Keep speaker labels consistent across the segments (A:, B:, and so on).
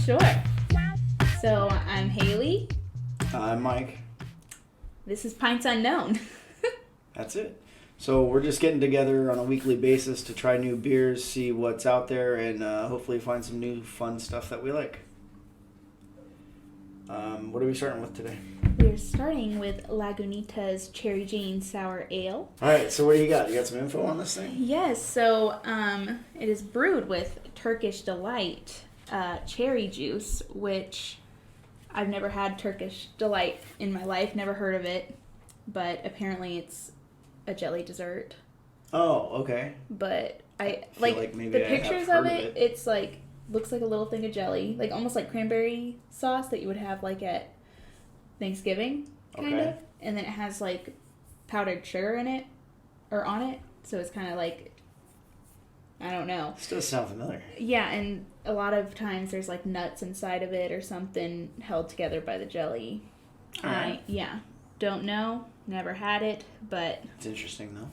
A: Sure. So, I'm Haley.
B: I'm Mike.
A: This is Pints Unknown.
B: That's it. So we're just getting together on a weekly basis to try new beers, see what's out there, and hopefully find some new fun stuff that we like. What are we starting with today?
A: We're starting with Lagunitas Cherry Jane Sour Ale.
B: All right, so what do you got? You got some info on this thing?
A: Yes, so it is brewed with Turkish Delight cherry juice, which I've never had Turkish Delight in my life, never heard of it, but apparently it's a jelly dessert.
B: Oh, okay.
A: But I
B: feel
A: like
B: maybe
A: the
B: I
A: pictures
B: have
A: of
B: heard
A: it, it's like looks like a little thing of jelly, like almost like cranberry sauce that you would have like at Thanksgiving, kind of. And then it has like powdered sugar in it, or on it, so it's kind of like, I don't know.
B: This does sound familiar.
A: Yeah, and a lot of times there's like nuts inside of it or something held together by the jelly.
B: All right.
A: Don't know, never had it, but
B: It's interesting though.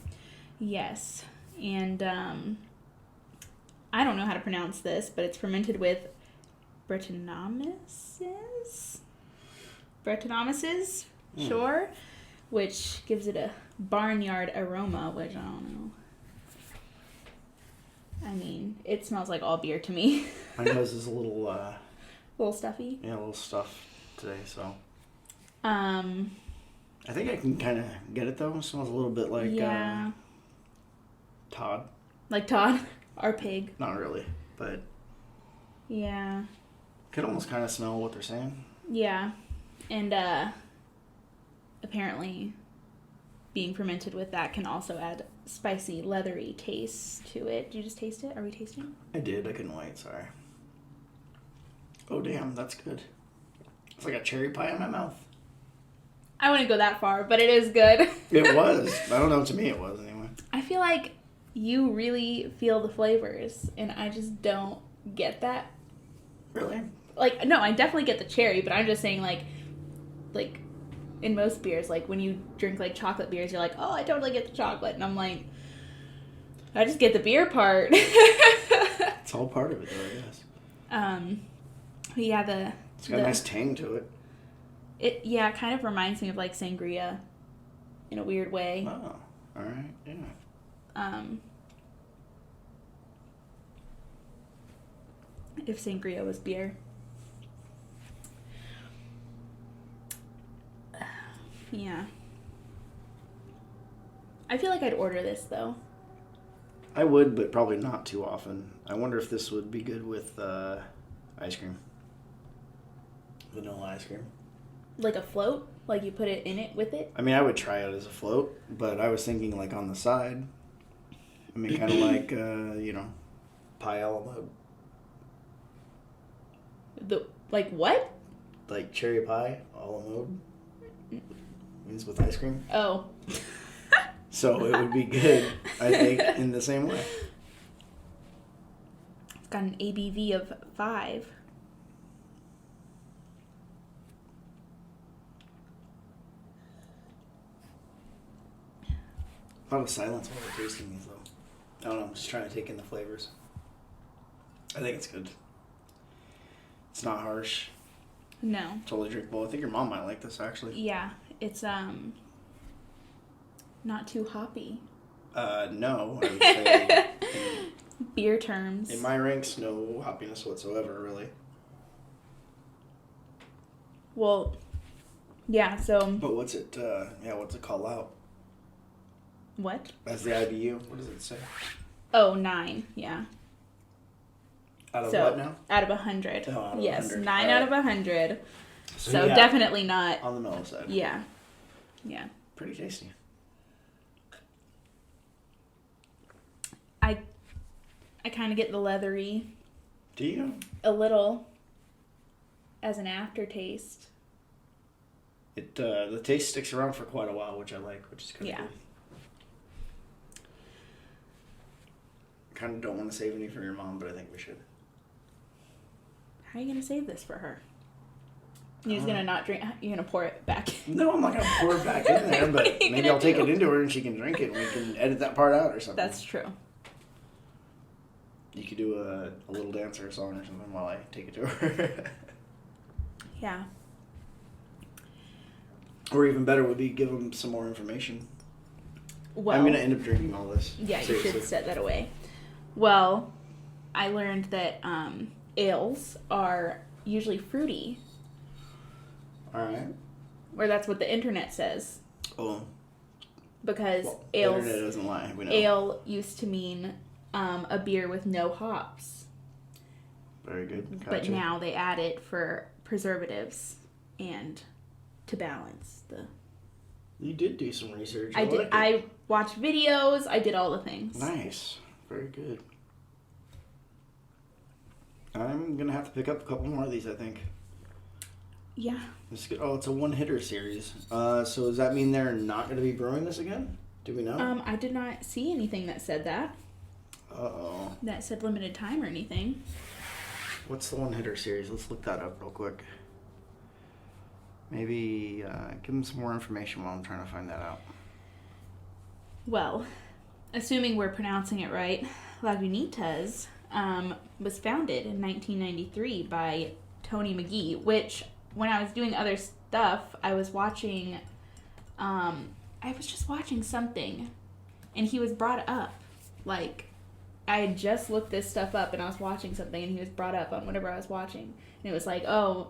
A: yes. And I don't know how to pronounce this, but it's fermented with Brettanomyces, sure, which gives it a barnyard aroma, which I don't know. I mean, it smells like all beer to me.
B: My nose is a little...
A: little stuffy?
B: Yeah, a little stuff today, so...
A: I
B: think I can kind of get it, though. It smells a little bit like Todd.
A: Like Todd? Our pig.
B: Not really, but...
A: Yeah.
B: Could almost kind of smell what they're saying.
A: Yeah. And apparently being fermented with that can also add spicy, leathery taste to it. Did you just taste it? Are we tasting?
B: I did. I couldn't wait. Sorry. Oh, damn. That's good. It's like a cherry pie in my mouth.
A: I wouldn't go that far, but it is good.
B: It was. I don't know. To me, it was anyway.
A: I feel like you really feel the flavors, and I just don't get that.
B: Really?
A: Like, no, I definitely get the cherry, but I'm just saying, like in most beers, like when you drink like chocolate beers, you're like, oh, I totally get the chocolate, and I'm like, I just get the beer part.
B: It's all part of it, though, I guess.
A: Yeah,
B: it's got a nice tang to it.
A: It kind of reminds me of like sangria, in a weird way.
B: Oh, all right, yeah.
A: If sangria was beer. Yeah. I feel like I'd order this, though.
B: I would, but probably not too often. I wonder if this would be good with ice cream. Vanilla ice cream.
A: Like a float? Like you put it in it with it?
B: I mean, I would try it as a float, but I was thinking like on the side. I mean, kind of like, pie a la mode.
A: Like what?
B: Like cherry pie a la mode. Means with ice cream.
A: Oh.
B: So it would be good, I think, in the same way.
A: It's got an ABV of 5.
B: A lot of silence while we're tasting these, though. I don't know, I'm just trying to take in the flavors. I think it's good. It's not harsh.
A: No.
B: Totally drinkable. I think your mom might like this, actually.
A: Yeah. It's, not too hoppy.
B: No, I would say...
A: Beer terms.
B: In my ranks, no hoppiness whatsoever, really.
A: Well, yeah, so...
B: But what's it called out?
A: What?
B: As the IBU, what does it say?
A: Oh, 9, yeah.
B: Out of what now?
A: Out of 100.
B: Oh, out of
A: yes,
B: 100.
A: 9 out of 100. So
B: yeah,
A: definitely not...
B: on the mellow side.
A: Yeah. Yeah.
B: Pretty tasty.
A: I kind of get the leathery.
B: Do you?
A: A little. As an aftertaste.
B: The taste sticks around for quite a while, which I like, which is kind of cool. Kind of don't want to save any for your mom, but I think we should.
A: How are you going to save this for her? You're just going to not drink? You're going to pour it back?
B: No, I'm not going to pour it back in there, but maybe I'll take it into her and she can drink it and we can edit that part out or something.
A: That's true.
B: You could do a little dance or a song or something while I take it to her.
A: Yeah.
B: Or even better would be give them some more information.
A: Well,
B: I'm going to end up drinking all this.
A: Yeah,
B: Seriously.
A: You should set that away. Well, I learned that ales are usually fruity.
B: All right.
A: Or that's what the internet says.
B: Oh.
A: Because
B: The internet doesn't lie. We know.
A: Ale used to mean a beer with no hops.
B: Very good. Gotcha.
A: But now they add it for preservatives and to balance the...
B: You did do some research.
A: I did. I watched videos. I did all the things.
B: Nice. Very good. I'm going to have to pick up a couple more of these, I think.
A: Yeah.
B: Oh, it's a one-hitter series. So does that mean they're not going to be brewing this again? Do we know?
A: I did not see anything that said that.
B: Uh-oh.
A: That said limited time or anything.
B: What's the one-hitter series? Let's look that up real quick. Maybe give them some more information while I'm trying to find that out.
A: Well, assuming we're pronouncing it right, Lagunitas was founded in 1993 by Tony McGee, which when I was doing other stuff, I was watching, just watching something, and he was brought up. Like, I had just looked this stuff up, and I was watching something, and he was brought up on whatever I was watching. And it was like, oh,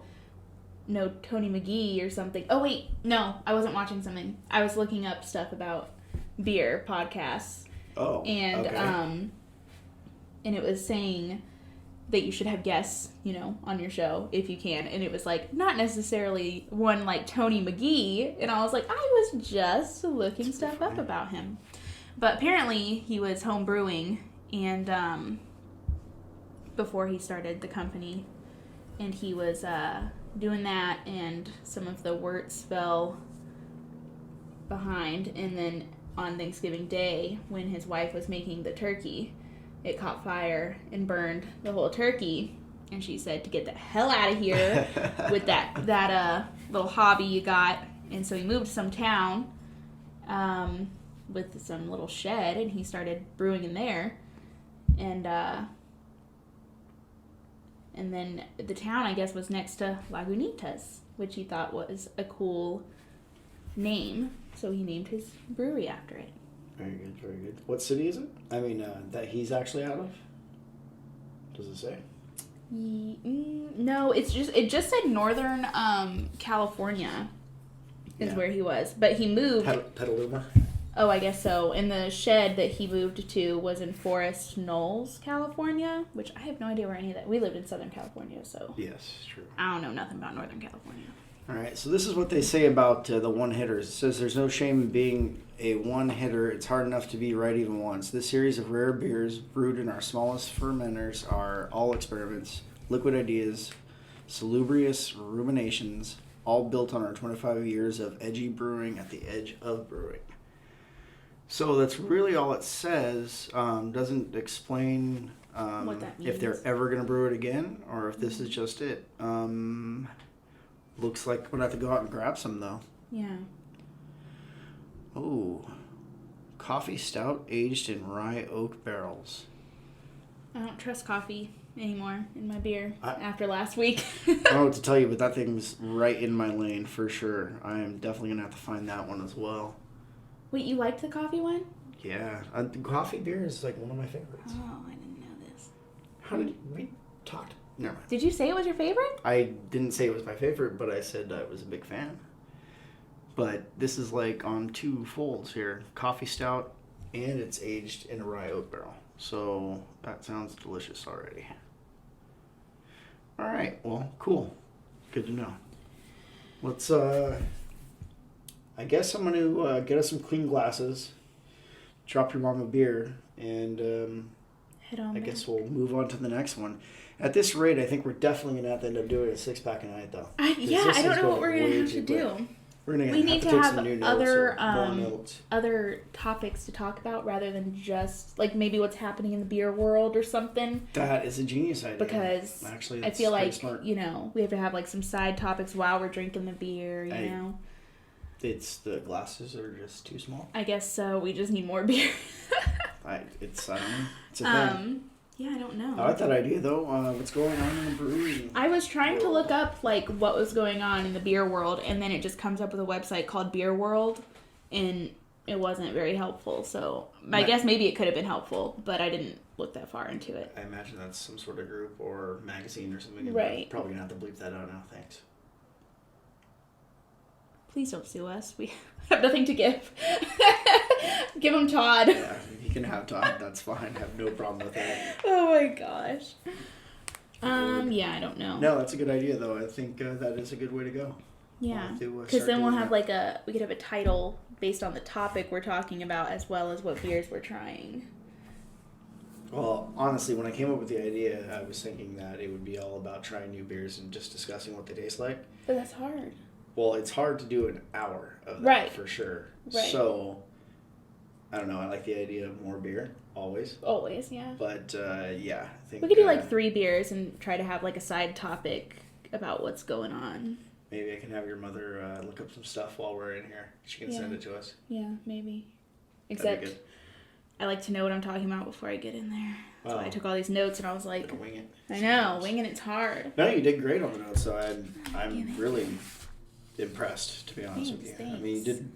A: no, Tony McGee or something. Oh, wait, no, I wasn't watching something. I was looking up stuff about beer podcasts.
B: Oh,
A: and
B: okay.
A: And it was saying that you should have guests, on your show if you can. And it was like not necessarily one like Tony McGee. And I was like, I was just looking stuff up about him. But apparently he was home brewing and before he started the company, and he was doing that, and some of the worts fell behind, and then on Thanksgiving Day, when his wife was making the turkey, it caught fire and burned the whole turkey, and she said to get the hell out of here with that little hobby you got. And so he moved to some town with some little shed, and he started brewing in there, and then the town, I guess, was next to Lagunitas, which he thought was a cool name. So he named his brewery after it.
B: Very good, very good. What city is it? I mean, that he's actually out of? Does it say?
A: No, it just said Northern California is where he was. But he moved...
B: Petaluma?
A: Oh, I guess so. And the shed that he moved to was in Forest Knolls, California, which I have no idea where any of that... We lived in Southern California, so...
B: Yes, true.
A: I don't know nothing about Northern California.
B: All right, so this is what they say about the one-hitters. It says, there's no shame in being a one-hitter. It's hard enough to be right even once. This series of rare beers brewed in our smallest fermenters are all experiments, liquid ideas, salubrious ruminations, all built on our 25 years of edgy brewing at the edge of brewing. So that's really all it says. Doesn't explain
A: what that means.
B: If they're ever going to brew it again or if this is just it. Looks like we're going to have to go out and grab some, though.
A: Yeah.
B: Oh. Coffee stout aged in rye oak barrels.
A: I don't trust coffee anymore in my beer after last week.
B: I don't know what to tell you, but that thing's right in my lane for sure. I am definitely going to have to find that one as well.
A: Wait, you liked the coffee one?
B: Yeah. Coffee beer is like one of my favorites.
A: Oh, I didn't know this.
B: How did we talked? Never mind.
A: Did you say it was your favorite?
B: I didn't say it was my favorite, but I said I was a big fan. But this is like on two folds here. Coffee stout, and it's aged in a rye oak barrel. So that sounds delicious already. All right, well, cool. Good to know. Let's, I guess I'm going to get us some clean glasses, drop your mom a beer, and
A: Head on
B: I
A: back.
B: guess we'll move on to the next one. At this rate, I think we're definitely going to have to end up doing a 6-pack a night, though.
A: I don't know what we're going to have to do.
B: We're gonna
A: We need to
B: take
A: have
B: some new
A: other
B: notes, more notes.
A: other topics to talk about rather than just like maybe what's happening in the beer world or something.
B: That is a genius idea.
A: Because
B: actually,
A: I feel like
B: smart.
A: We have to have like some side topics while we're drinking the beer. You know,
B: it's the glasses are just too small.
A: I guess so. We just need more beer.
B: I don't know. It's a thing.
A: Yeah, I don't know.
B: I like that idea, though. What's going on in the brewing?
A: I was trying to look up, like, what was going on in the beer world, and then it just comes up with a website called Beer World, and it wasn't very helpful, so I guess maybe it could have been helpful, but I didn't look that far into it.
B: I imagine that's some sort of group or magazine or something.
A: Right.
B: Probably going to have to bleep that out now. Thanks.
A: Please don't sue us. We have nothing to give. Give him Todd.
B: Yeah, you can have Todd. That's fine. I have no problem with that.
A: Oh my gosh. Yeah, I don't know.
B: No, that's a good idea, though. I think that is a good way to go.
A: Yeah, because then we'll have we could have a title based on the topic we're talking about as well as what beers we're trying.
B: Well, honestly, when I came up with the idea, I was thinking that it would be all about trying new beers and just discussing what they taste like.
A: But that's hard.
B: Well, it's hard to do an hour of that,
A: right.
B: for sure.
A: Right.
B: So, I don't know. I like the idea of more beer, always.
A: Always, yeah.
B: But, yeah, I think...
A: We could do, 3 beers and try to have, a side topic about what's going on.
B: Maybe I can have your mother look up some stuff while we're in here. She can send it to us.
A: Yeah, maybe. Except, I like to know what I'm talking about before I get in there. That's why I took all these notes and I was like...
B: Wing it.
A: I know, winging it's hard.
B: No, you did great on the notes, so I'm really impressed, to be honest with you.
A: Thanks.
B: I mean, you did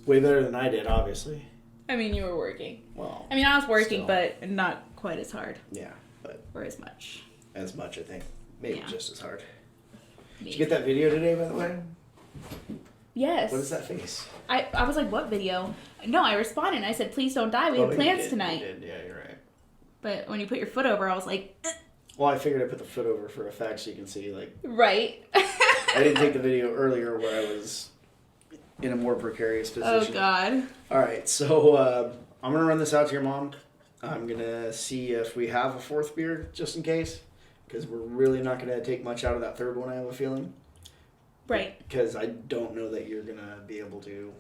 B: way better than I did, obviously.
A: I mean, you were working.
B: Well,
A: I mean, I was working,
B: still.
A: but not quite as hard.
B: Yeah, but...
A: Or as much.
B: As much, I think. Maybe just as hard.
A: Maybe.
B: Did you get that video today, by the way?
A: Yes.
B: What is that face?
A: I was like, what video? No, I responded and I said, please don't die. We have plans tonight.
B: You did. Yeah, you're right.
A: But when you put your foot over, I was like,
B: Well, I figured I'd put the foot over for a fact so you can see,
A: Right.
B: I didn't take the video earlier where I was in a more precarious position.
A: Oh, God.
B: All right, so I'm going to run this out to your mom. I'm going to see if we have a 4th beer, just in case. Because we're really not going to take much out of that 3rd one, I have a feeling.
A: Right.
B: Because I don't know that you're going to be able to.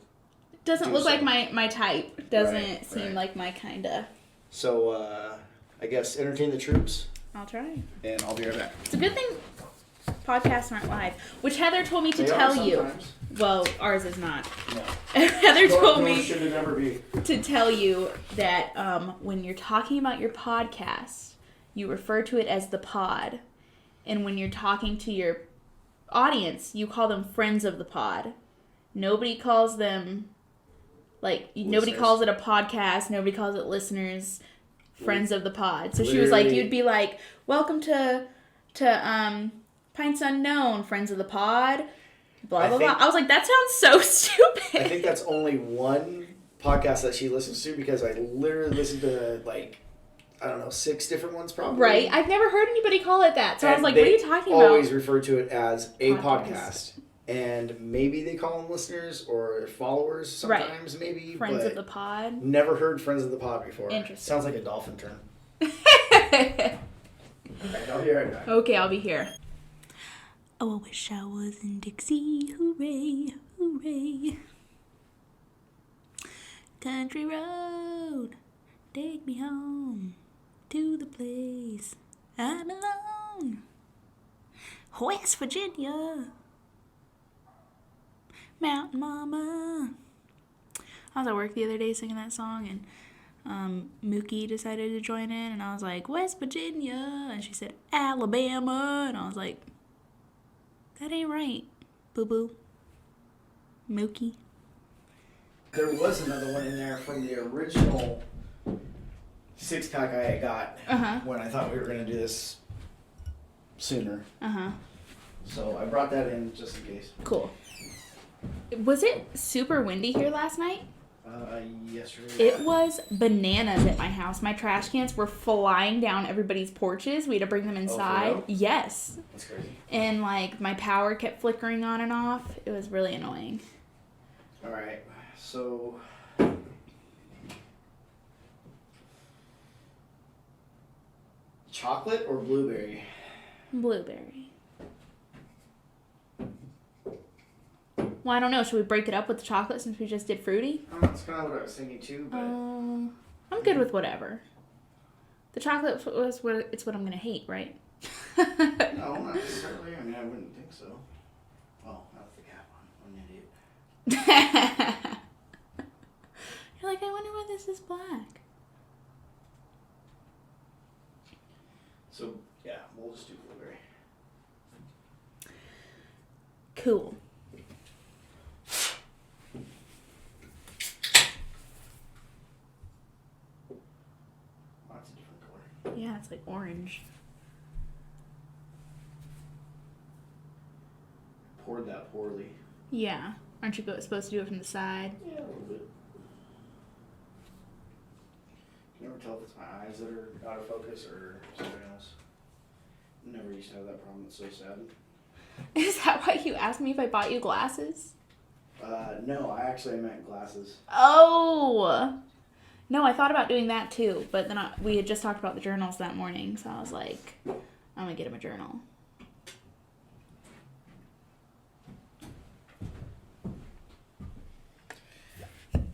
A: Doesn't look like my type. Doesn't seem like my kind of.
B: So, I guess entertain the troops.
A: I'll try.
B: And I'll be right back.
A: It's a good thing podcasts aren't live. Which Heather told me to tell you. Well, ours is not.
B: No.
A: Heather told me
B: should it never be.
A: to tell you that when you're talking about your podcast, you refer to it as the pod. And when you're talking to your audience, you call them friends of the pod. Nobody calls them, nobody calls it a podcast. Nobody calls it listeners, friends of the pod. So she was like, you'd be like, welcome to Pints Unknown, friends of the pod, blah, blah, blah. I was like, that sounds so stupid.
B: I think that's only one podcast that she listens to because I literally listen to, 6 different ones probably.
A: Right. I've never heard anybody call it that. So I was like, what are you talking
B: about?
A: about?
B: Always refer to it as a podcast. And maybe they call them listeners or followers sometimes, maybe.
A: Friends of the pod.
B: Never heard Friends of the Pod before.
A: Interesting.
B: Sounds like a dolphin term. Alright, I'll be right back.
A: Okay, I'll be here. Oh, I wish I was in Dixie. Hooray, hooray. Country road, take me home to the place I belong. West Virginia, Mountain Mama. I was at work the other day singing that song, and Mookie decided to join in, and I was like, West Virginia, and she said, Alabama, and I was like, that ain't right, boo-boo. Mookie.
B: There was another one in there from the original 6-pack I got when I thought we were going to do this sooner. So I brought that in just in case.
A: Cool. Was it super windy here last night?
B: Yesterday.
A: It was bananas at my house. My trash cans were flying down everybody's porches. We had to bring them inside.
B: Oh, for real?
A: Yes.
B: That's crazy.
A: And my power kept flickering on and off. It was really annoying.
B: All right. So chocolate or blueberry?
A: Blueberry. Well, I don't know. Should we break it up with the chocolate since we just did fruity?
B: That's kind of what I was thinking too, but...
A: I'm good with whatever. The chocolate was what I'm going to hate, right?
B: No, not necessarily. I mean, I wouldn't think so. Well, not with the cap on. I'm an idiot.
A: You're like, I wonder why this is black.
B: So, yeah, we'll just do blueberry.
A: Cool.
B: Oh, that's a different color.
A: Yeah, it's like orange.
B: Poured that poorly.
A: Yeah. Aren't you supposed to do it from the side?
B: Yeah, a little bit. You never tell if it's my eyes that are out of focus or something else. Never used to have that problem. It's so sad.
A: Is that why you asked me if I bought you glasses?
B: No, I actually meant glasses.
A: Oh! No, I thought about doing that too, but then we had just talked about the journals that morning, so I was like, I'm gonna get him a journal.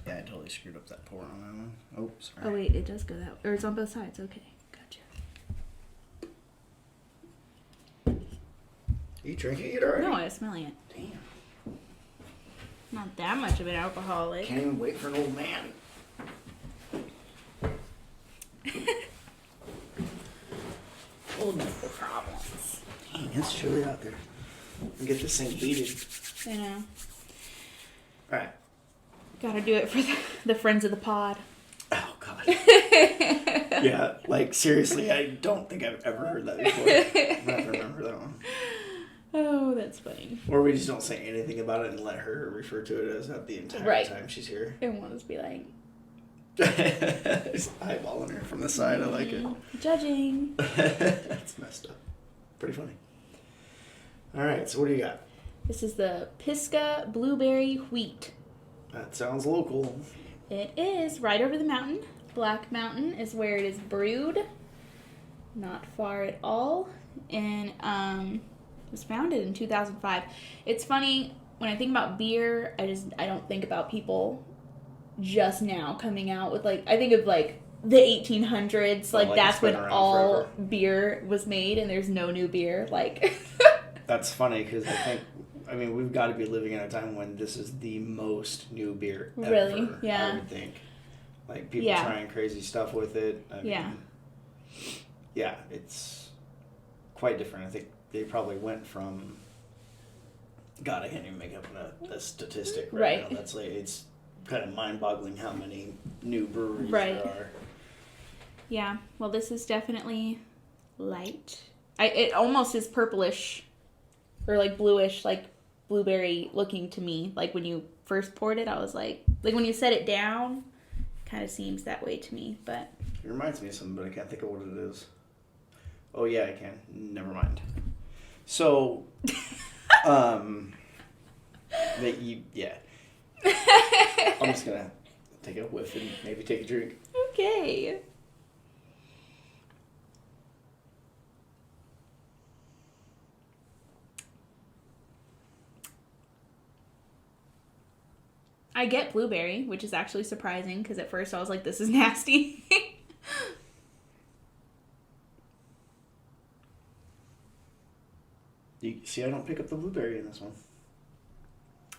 B: Yeah, I totally screwed up that pour on that one. Oh, sorry.
A: Oh wait, it does go that way. Or it's on both sides. Okay, gotcha.
B: You drinking it already?
A: No, I was smelling it.
B: Damn.
A: Not that much of an alcoholic.
B: Can't even wait for an old man.
A: Old people problems.
B: Dang, it's chilly out there. Get this thing beaded.
A: I know.
B: Alright.
A: Gotta do it for the friends of the pod.
B: Oh, God. Yeah, like, seriously, I don't think I've ever heard that before. I have to remember that one.
A: Oh, that's funny.
B: Or we just don't say anything about it and let her refer to it as that the entire time she's here.
A: And we'll just be like...
B: Just eyeballing her from the side. I like it.
A: Judging.
B: That's messed up. Pretty funny. Alright, so what do you got?
A: This is the Pisgah Blueberry Wheat.
B: That sounds local.
A: It is right over the mountain. Black Mountain is where it is brewed. Not far at all. And it was founded in 2005. It's funny, when I think about beer, I don't think about people just now coming out with, like, I think of, like, the 1800s. Like that's when all forever. Beer was made, and there's no new beer. Like,
B: that's funny, because I mean, we've got to be living in a time when this is the most new beer ever.
A: Really? Yeah.
B: I would think. Like, people trying crazy stuff with it. I mean, yeah, it's quite different. I think they probably went from... God, I can't even make up a statistic right now. That's like, it's kind of mind-boggling how many new breweries there are.
A: Yeah, well, this is definitely light. It almost is purplish, or like bluish, like blueberry looking to me. Like when you first poured it, I was like when you set it down, kind of seems that way to me. But
B: it reminds me of something, but I can't think of what it is. Oh yeah, I can. Never mind. So, I'm just gonna take a whiff and maybe take a drink.
A: Okay. I get blueberry, which is actually surprising, because at first I was like, this is nasty.
B: You see, I don't pick up the blueberry in this one.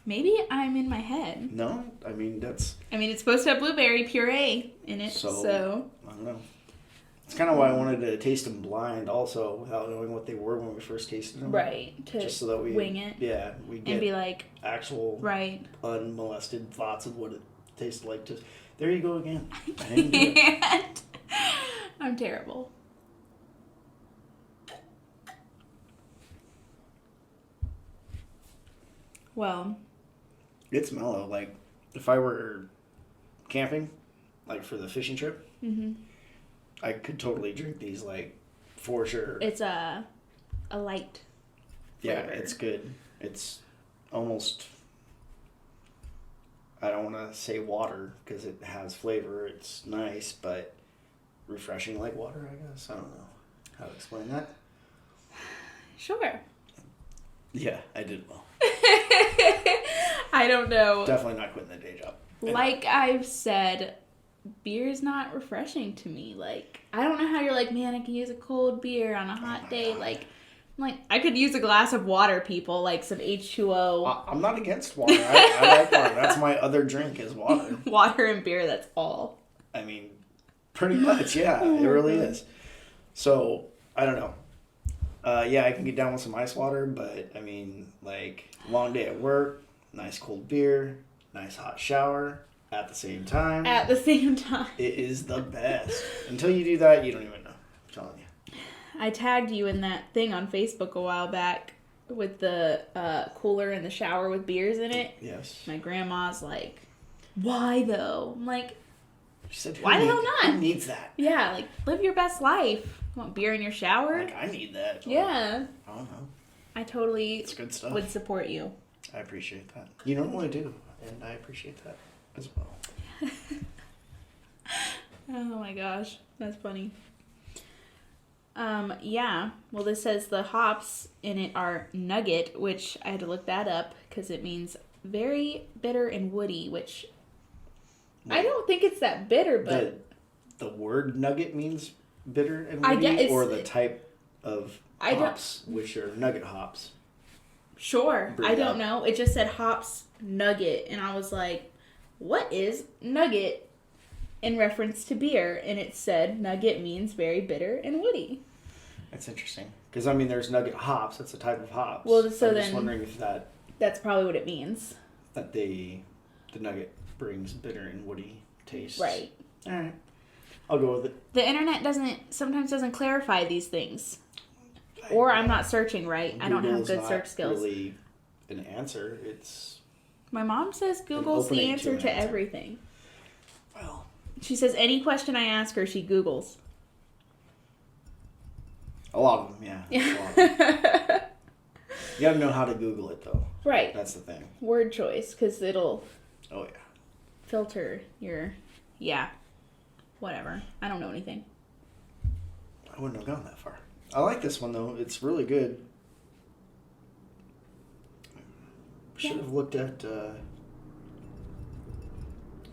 A: Maybe I'm in my head.
B: No, I mean, it's
A: supposed to have blueberry puree in it, so...
B: I don't know. It's kind of why I wanted to taste them blind also, without knowing what they were when we first tasted them.
A: Right,
B: just so that we
A: wing it.
B: Yeah, we get
A: and be like...
B: actual unmolested thoughts of what it tasted like. There you go again. I didn't do it.
A: I'm terrible. Well...
B: It's mellow. Like, if I were camping, like for the fishing trip, I could totally drink these, like, for sure.
A: It's a light flavor.
B: Yeah, it's good. It's almost, I don't want to say water, because it has flavor. It's nice, but refreshing like water, I guess. I don't know how to explain that.
A: Sure.
B: Yeah, I did well.
A: I don't know.
B: Definitely not quitting the day job.
A: Like I've said, beer is not refreshing to me. Like, I don't know how you're like, man, I can use a cold beer on a hot day.
B: God.
A: Like, I could use a glass of water, people, like some H2O.
B: I'm not against water. I like water. That's my other drink is water.
A: Water and beer, that's all.
B: I mean, pretty much, yeah. It really is. So, I don't know. Yeah, I can get down with some ice water, but I mean, like, long day at work, nice cold beer, nice hot shower at the same time.
A: At the same time.
B: It is the best. Until you do that, you don't even know. I'm telling you.
A: I tagged you in that thing on Facebook a while back with the cooler in the shower with beers in it.
B: Yes.
A: My grandma's like, why though? I'm like,
B: She said,
A: why the hell not?
B: Who needs that?
A: Yeah, like, live your best life. Want beer in your shower?
B: Like, I need that.
A: Yeah.
B: I don't know.
A: I totally
B: It's good stuff.
A: would support you.
B: I appreciate that. You normally do, and I appreciate that as well.
A: Oh my gosh, that's funny. Yeah. Well, this says the hops in it are nugget, which I had to look that up because it means very bitter and woody, which I don't think it's that bitter, but
B: the word nugget means bitter and
A: I
B: woody,
A: guess
B: or the type of
A: I
B: hops, which are nugget hops.
A: Sure.
B: Brewed
A: I don't
B: up.
A: know. It just said hops nugget, and I was like, what is nugget in reference to beer? And it said nugget means very bitter and woody.
B: That's interesting. Because, I mean, there's nugget hops. That's a type of hops.
A: Well, so
B: I'm
A: then
B: just wondering if
A: that's probably what it means.
B: that the nugget brings bitter and woody taste.
A: Right.
B: All right. I'll go with it.
A: The internet sometimes doesn't clarify these things. Or I'm not searching right. I don't have
B: Google's
A: good
B: not
A: search skills.
B: Really an answer. It's,
A: My mom says Google's the
B: opening to
A: answer
B: an
A: to
B: answer.
A: everything.
B: well,
A: She says any question I ask her, she Googles.
B: a lot of them, yeah. A lot of them. You gotta know how to Google it, though.
A: Right.
B: That's the thing.
A: Word choice, because it'll
B: Oh, yeah.
A: filter your... Yeah. Whatever. I don't know anything.
B: I wouldn't have gone that far. I like this one, though. It's really good. Should have looked at... I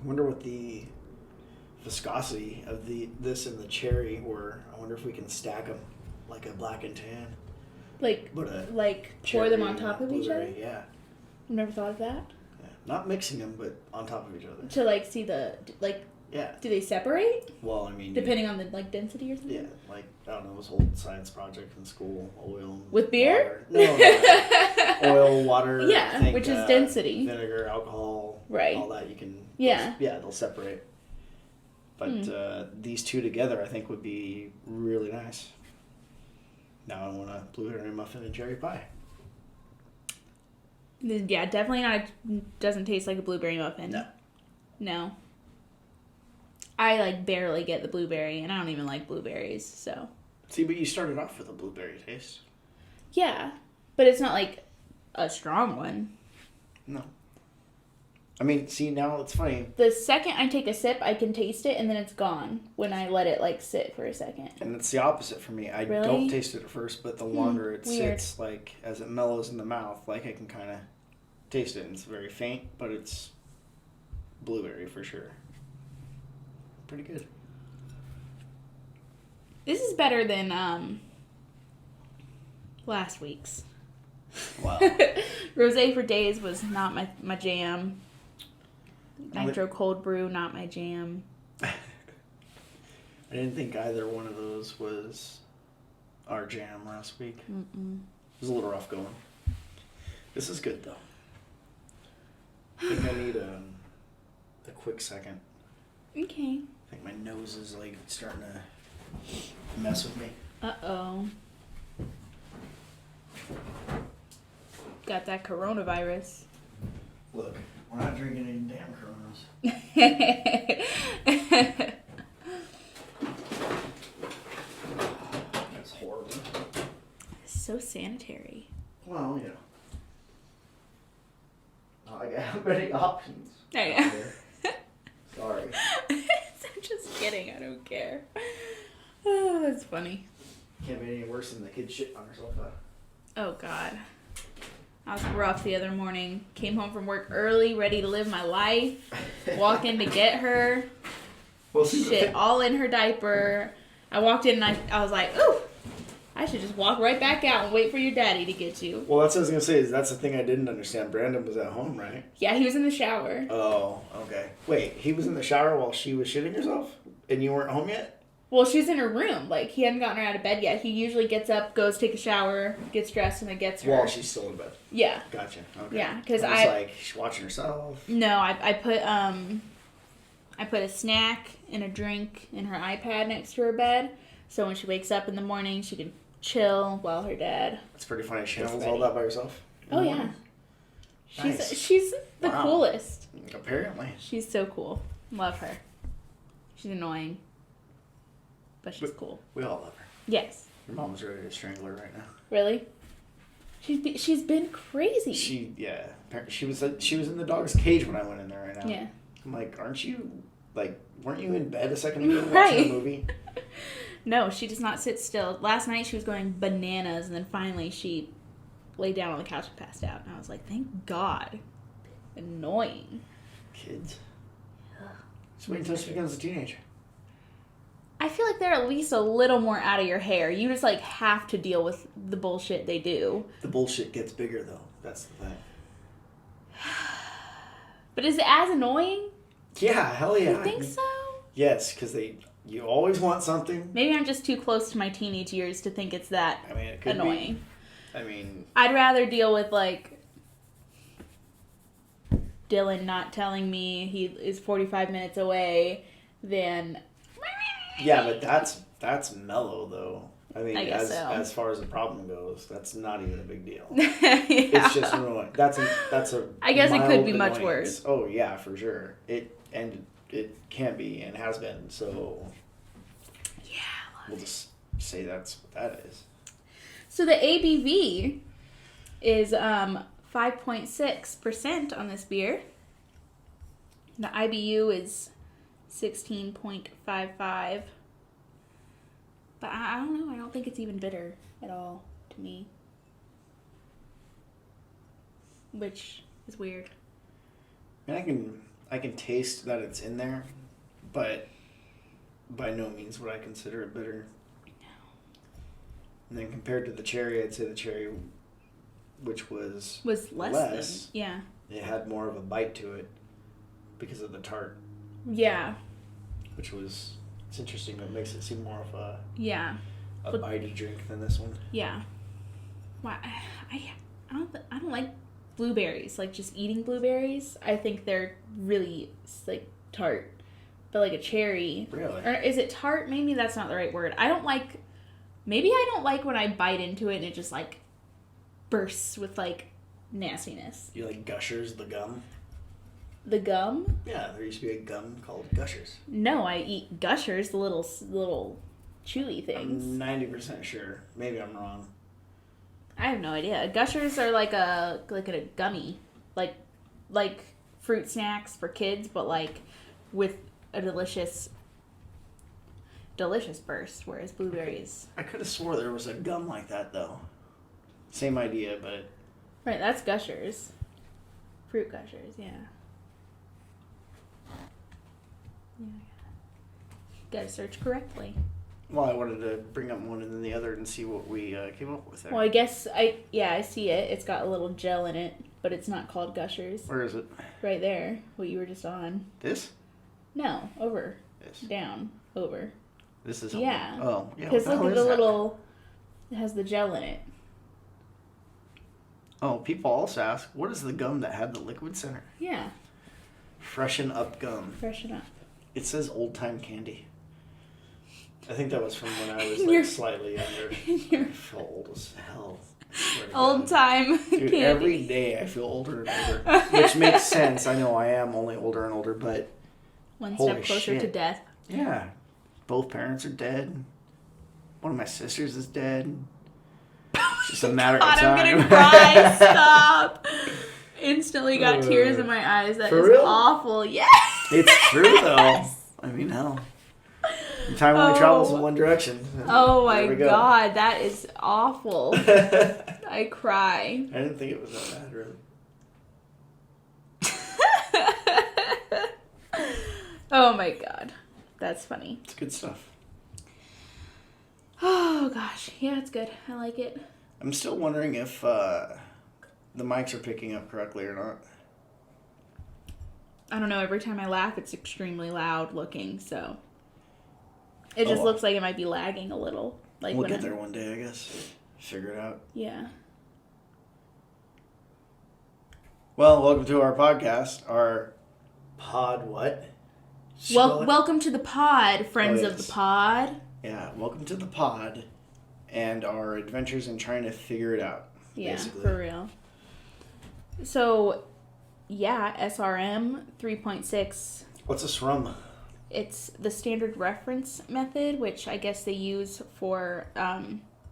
B: wonder what the viscosity of this and the cherry were. I wonder if we can stack them like a black and tan.
A: Like pour them on top of each other?
B: Blueberry, yeah.
A: I've never thought of that.
B: Yeah. Not mixing them, but on top of each other.
A: To like see the... Like,
B: Yeah.
A: do they separate?
B: Well, I mean...
A: Depending on the like density or something?
B: Yeah, like, I don't know, it was a whole science project in school. Oil.
A: With beer?
B: Water. No, oil, water.
A: Yeah,
B: I think,
A: which is density.
B: Vinegar, alcohol.
A: Right.
B: All that you can...
A: Yeah.
B: They'll separate. But these two together, I think, would be really nice. Now I want a blueberry muffin and cherry pie.
A: Yeah, definitely not. Doesn't taste like a blueberry muffin.
B: No.
A: No. I like barely get the blueberry, and I don't even like blueberries, so.
B: See, but you started off with a blueberry taste.
A: Yeah, but it's not like a strong one.
B: No. I mean, see, now it's funny.
A: The second I take a sip, I can taste it, and then it's gone when I let it like sit for a second.
B: And it's the opposite for me. I
A: Really?
B: don't taste it at first, but the longer it
A: weird.
B: sits, like, as it mellows in the mouth, like, I can kind of taste it. And it's very faint, but it's blueberry for sure. Pretty good.
A: This is better than last week's.
B: Wow.
A: Rosé for days was not my jam. Nitro cold brew, not my jam.
B: I didn't think either one of those was our jam last week.
A: Mm-mm.
B: It was a little rough going. This is good, though. I think I need a quick second.
A: Okay.
B: I think my nose is, like, starting to mess with me.
A: Uh-oh. Got that coronavirus.
B: Look, we're not drinking any damn Coronas. That's horrible.
A: So sanitary.
B: Well, you know. I got many options.
A: I know.
B: Sorry.
A: I'm just kidding. I don't care. Oh, that's funny.
B: Can't be any worse than the kid shit on herself.
A: Oh, God. I was rough the other morning. Came home from work early, ready to live my life. Walk in to get her.
B: Well, see,
A: Shit all in her diaper. I walked in and I was like, ooh, I should just walk right back out and wait for your daddy to get you.
B: Well, that's what I was going to say. Is that's the thing I didn't understand. Brandon was at home, right?
A: Yeah, he was in the shower.
B: Oh, okay. Wait, he was in the shower while she was shitting herself? And you weren't home yet?
A: Well, she's in her room. Like, he hadn't gotten her out of bed yet. He usually gets up, goes take a shower, gets dressed, and then gets her.
B: While she's still in bed.
A: Yeah.
B: Gotcha. Okay.
A: Yeah, because
B: like, she's watching herself.
A: No, I put a snack and a drink in her iPad next to her bed, so when she wakes up in the morning, she can chill while her dad.
B: That's pretty funny. She handles all that by herself.
A: Oh yeah.
B: Nice.
A: She's the coolest.
B: Apparently.
A: She's so cool. Love her. She's annoying, but she's cool.
B: We all love her.
A: Yes.
B: Your mom's ready to strangle her right now.
A: Really? She's been crazy.
B: She was in the dog's cage when I went in there right now.
A: Yeah.
B: I'm like, weren't you in bed a second ago
A: Right.
B: watching a movie?
A: No, she does not sit still. Last night she was going bananas, and then finally she laid down on the couch and passed out. And I was like, thank God. Annoying.
B: Kids. Just wait until she becomes a teenager.
A: I feel like they're at least a little more out of your hair. You just like have to deal with the bullshit they do.
B: The bullshit gets bigger though. That's the thing.
A: But is it as annoying?
B: Yeah, hell yeah.
A: You think so?
B: Yes, because you always want something.
A: Maybe I'm just too close to my teenage years to think it's that
B: it could
A: annoying.
B: be.
A: I'd rather deal with like Dylan not telling me he is 45 minutes away than...
B: Yeah, but that's mellow though.
A: I guess
B: as far as the problem goes, that's not even a big deal.
A: Yeah.
B: It's just annoying. That's a.
A: I guess it could be
B: mild
A: much
B: annoyance.
A: worse.
B: Oh yeah, for sure. It can be and has been. So
A: Yeah.
B: we'll just say that's what that is.
A: So the ABV is 5.6% on this beer. The IBU is 16.55. But I don't know. I don't think it's even bitter at all to me. Which is weird.
B: I can taste that it's in there, but by no means would I consider it bitter.
A: No.
B: And then compared to the cherry, I'd say the cherry, which was
A: less than, yeah.
B: It had more of a bite to it because of the tart.
A: Yeah.
B: Which was, it's interesting. That makes it seem more of a
A: but,
B: bitey drink than this one.
A: Yeah. Why? I don't like blueberries. Like just eating blueberries, I think they're really like tart. But like a cherry,
B: really,
A: or is it tart? Maybe that's not the right word. I don't like when I bite into it and it just like bursts with like nastiness.
B: You like Gushers, the gum?
A: The gum?
B: Yeah, there used to be a gum called Gushers.
A: No, I eat Gushers, the little chewy things.
B: I'm 90% sure. Maybe I'm wrong.
A: I have no idea. Gushers are like a gummy, like fruit snacks for kids, but like with a delicious burst. Whereas blueberries.
B: I could have swore there was a gum like that though. Same idea, but
A: Right, that's Gushers. Fruit Gushers, yeah. Yeah. Gotta search correctly.
B: well, I wanted to bring up one and then the other and see what we came up with there.
A: Well, I guess I see it. It's got a little gel in it, but it's not called Gushers.
B: Where is it?
A: Right there, what you were just on.
B: This?
A: No, over.
B: This.
A: Down, over.
B: This is
A: Yeah.
B: Oh, yeah.
A: Because look at the
B: that?
A: little. It has the gel in it.
B: Oh, people also ask, what is the gum that had the liquid center?
A: Yeah.
B: Freshen Up gum.
A: Freshen up.
B: It says old time candy. I think that was from when I was
A: You're-
B: slightly younger.
A: You're
B: I feel old as hell. I swear to
A: old
B: God.
A: time
B: Dude,
A: candy.
B: every day I feel older and older. Which makes sense. I know I am only older and older, but
A: One
B: holy
A: step closer
B: shit.
A: to death.
B: yeah. Both parents are dead. One of my sisters is dead. It's just a matter
A: God,
B: of time.
A: I'm gonna cry. Stop. Instantly got tears in my eyes. That
B: For
A: is
B: real?
A: awful. Yes.
B: It's true though. I mean, hell. Time only travels in one direction.
A: Oh
B: There
A: my
B: we go.
A: God, that is awful. I cry.
B: I didn't think it was that bad, really.
A: Oh my God, that's funny.
B: It's good stuff.
A: Oh gosh, yeah, it's good. I like it.
B: I'm still wondering if the mics are picking up correctly or not.
A: I don't know. Every time I laugh, it's extremely loud looking. So It just looks like it might be lagging a little. Like
B: we'll get there one day, I guess. Figure it out.
A: Yeah.
B: Well, welcome to our podcast. Our pod what?
A: Welcome to the pod, friends of the pod.
B: Yeah, welcome to the pod and our adventures in trying to figure it out.
A: Yeah,
B: basically.
A: For real. So, yeah, SRM 3.6.
B: What's a SRM?
A: It's the standard reference method, which I guess they use for,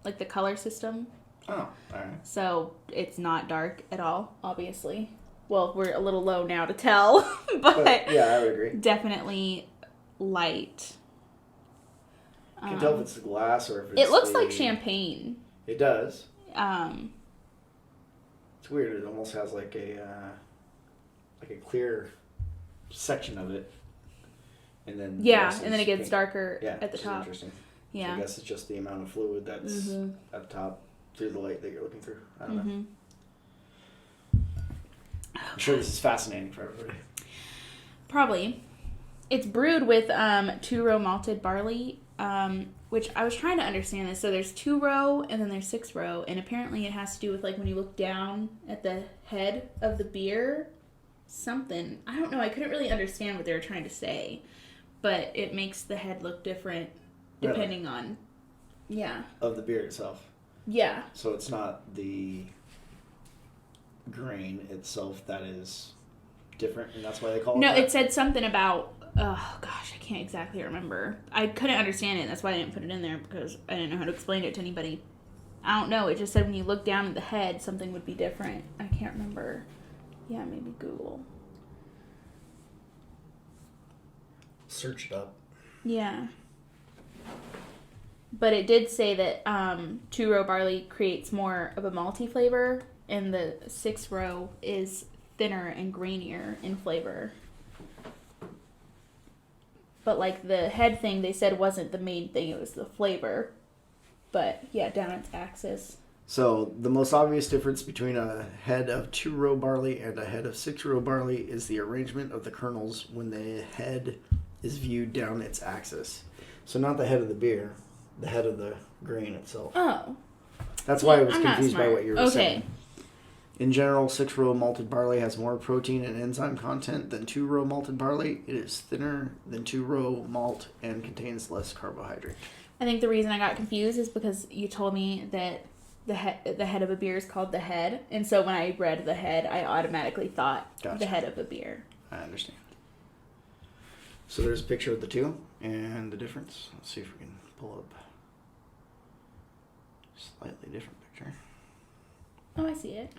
A: like, the color system.
B: Oh, alright.
A: So, it's not dark at all, obviously. Well, we're a little low now to tell, but
B: yeah, I would agree.
A: Definitely light.
B: You can tell if it's the glass or if it's
A: It looks like champagne.
B: It does.
A: It's
B: weird. It almost has like a clear section of it, and then
A: and then it gets
B: pink.
A: darker at the top.
B: Interesting.
A: Yeah,
B: so I guess it's just the amount of fluid that's at the top through the light that you're looking through. I don't know. I'm sure this is fascinating for everybody.
A: Probably. It's brewed with 2-row malted barley, which I was trying to understand this. So there's 2-row and then there's 6-row, and apparently it has to do with like when you look down at the head of the beer, something. I don't know. I couldn't really understand what they were trying to say, but it makes the head look different depending on,
B: of the beer itself.
A: Yeah.
B: So it's not the grain itself that is different, and that's why they call it that?
A: No, it said something about, oh gosh, I can't exactly remember. I couldn't understand it. That's why I didn't put it in there, because I didn't know how to explain it to anybody. I don't know. It just said when you look down at the head, something would be different. I can't remember. Yeah, maybe Google.
B: Search it up.
A: Yeah. But it did say that 2-row barley creates more of a malty flavor, and the 6-row is thinner and grainier in flavor. But like the head thing, they said wasn't the main thing; it was the flavor. But yeah, down its axis.
B: So the most obvious difference between a head of 2-row barley and a head of 6-row barley is the arrangement of the kernels when the head is viewed down its axis. So not the head of the beer, the head of the grain itself.
A: Oh.
B: That's why I was confused by what you were saying. In general, 6-row malted barley has more protein and enzyme content than 2-row malted barley. It is thinner than 2-row malt and contains less carbohydrate.
A: I think the reason I got confused is because you told me that the head of a beer is called the head, and so when I read the head, I automatically thought the head of a beer.
B: I understand. So there's a picture of the two and the difference. Let's see if we can pull up a slightly different picture.
A: Oh, I see it.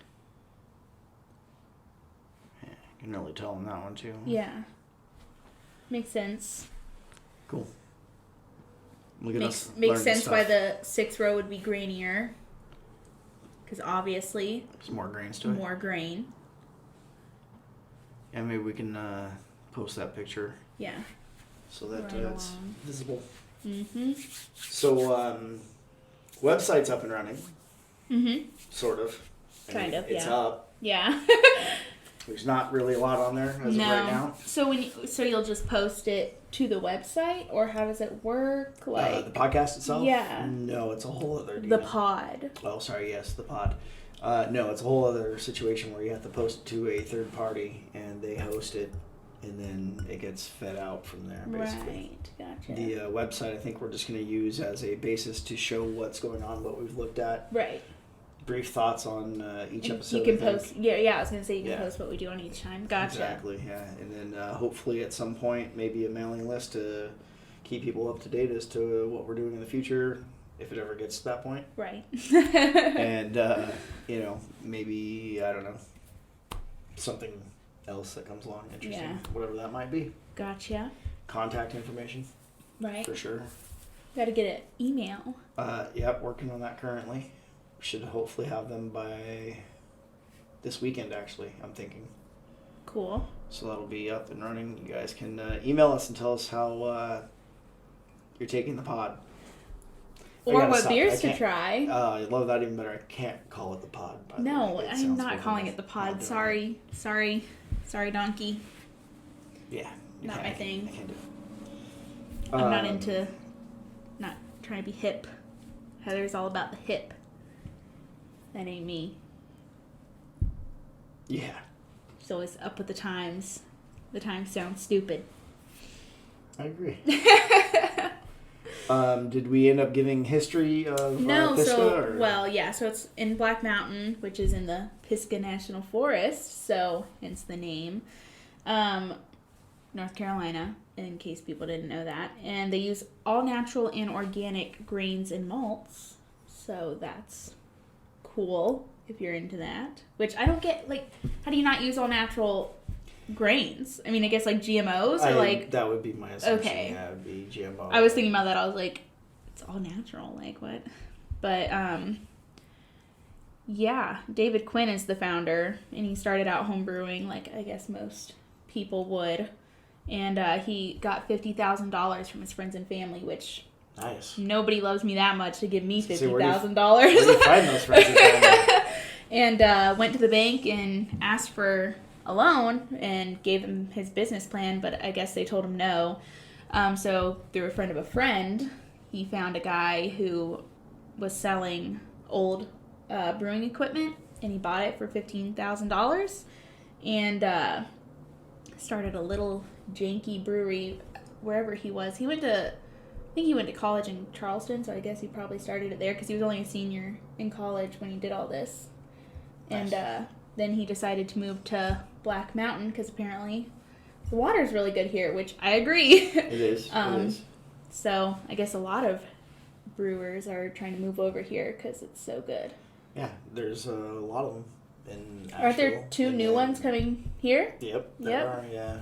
B: Yeah, you can really tell on that one too.
A: Yeah. Makes sense.
B: Cool. Look at us.
A: Makes sense why the 6-row would be grainier. Because obviously...
B: There's more grains to it.
A: More grain.
B: Yeah, maybe we can post that picture.
A: Yeah.
B: So that
A: right
B: it's visible.
A: Mm-hmm.
B: So, website's up and running.
A: Mm-hmm.
B: Sort of.
A: Kind of,
B: it's up.
A: Yeah.
B: There's not really a lot on there as of right now.
A: So you'll just post it to the website, or how does it work? Like
B: the podcast itself?
A: Yeah.
B: No, it's a whole other deal.
A: The pod.
B: Oh, sorry, yes, the pod. No, it's a whole other situation where you have to post it to a third party, and they host it, and then it gets fed out from there, basically.
A: Right, gotcha.
B: The website, I think we're just going to use as a basis to show what's going on, what we've looked at.
A: Right.
B: Brief thoughts on each episode.
A: You can post, yeah, I was going to say you can post what we do on each time. Gotcha.
B: Exactly, yeah. And then hopefully at some point, maybe a mailing list to keep people up to date as to what we're doing in the future, if it ever gets to that point.
A: Right.
B: And, maybe, I don't know, something else that comes along interesting, whatever that might be.
A: Gotcha.
B: Contact information.
A: Right.
B: For sure.
A: Got to get an email.
B: Yep, working on that currently. Should hopefully have them by this weekend, actually, I'm thinking.
A: Cool.
B: So that'll be up and running. You guys can email us and tell us how you're taking the pod.
A: Or what beers to try.
B: I love that even better. I can't call it the pod, by the way.
A: No, I'm not calling it the pod. Sorry, donkey.
B: Yeah.
A: Not my thing.
B: I can't do it.
A: I'm not into trying to be hip. Heather's all about the hip. That ain't me.
B: Yeah.
A: She's always up with the times. The times sound stupid.
B: I agree. Did we end up giving history of Pisgah?
A: So it's in Black Mountain, which is in the Pisgah National Forest, so hence the name. North Carolina, in case people didn't know that. And they use all natural and organic grains and malts, so that's cool if you're into that. Which I don't get, like, how do you not use all natural grains? I mean, I guess like GMOs or
B: that would be my assumption.
A: Okay.
B: Yeah, it would be GMO.
A: I was thinking about that. I was like, it's all natural. Like, what? But, yeah, David Quinn is the founder, and he started out home brewing like I guess most people would. And he got $50,000 from his friends and family, which
B: nice.
A: Nobody loves me that much to give me $50,000.
B: Where do you find those friends and family?
A: And went to the bank and asked for a loan and gave him his business plan, but I guess they told him no. So through a friend of a friend, he found a guy who was selling old brewing equipment, and he bought it for $15,000 and started a little janky brewery wherever he was. I think he went to college in Charleston, so I guess he probably started it there because he was only a senior in college when he did all this. Nice. And then he decided to move to Black Mountain because apparently the water's really good here, which I agree.
B: It is. It is.
A: So I guess a lot of brewers are trying to move over here because it's so good.
B: Yeah, there's a lot of them.
A: Aren't there two new ones coming here?
B: Yep. There are, yeah.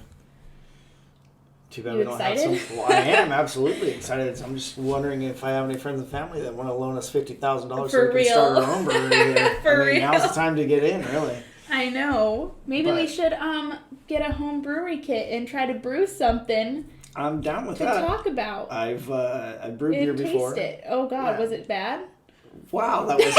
B: Too bad
A: you
B: we don't
A: excited?
B: have some. Well, I am absolutely excited. I'm just wondering if I have any friends and family that want to loan us $50,000 so we can start our own brewery here.
A: For real.
B: Now's the time to get in, really.
A: I know. Maybe we should get a home brewery kit and try to brew something.
B: I'm down with that.
A: To talk about.
B: I've brewed beer before.
A: Taste it. Oh God, was it bad?
B: Wow, that was.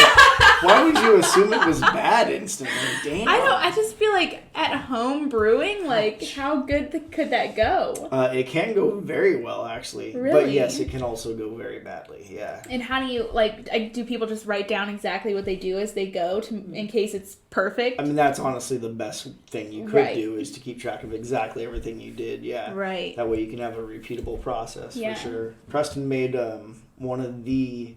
B: Why would you assume it was bad instantly? Damn.
A: I don't. I just feel like at home brewing, like how good could that go?
B: It can go very well, actually.
A: Really?
B: But yes, it can also go very badly. Yeah.
A: And how do you do? People just write down exactly what they do as they go in case it's perfect.
B: I mean, that's honestly the best thing you could do is to keep track of exactly everything you did. Yeah.
A: Right.
B: That way you can have a repeatable process for sure. Preston made one of the,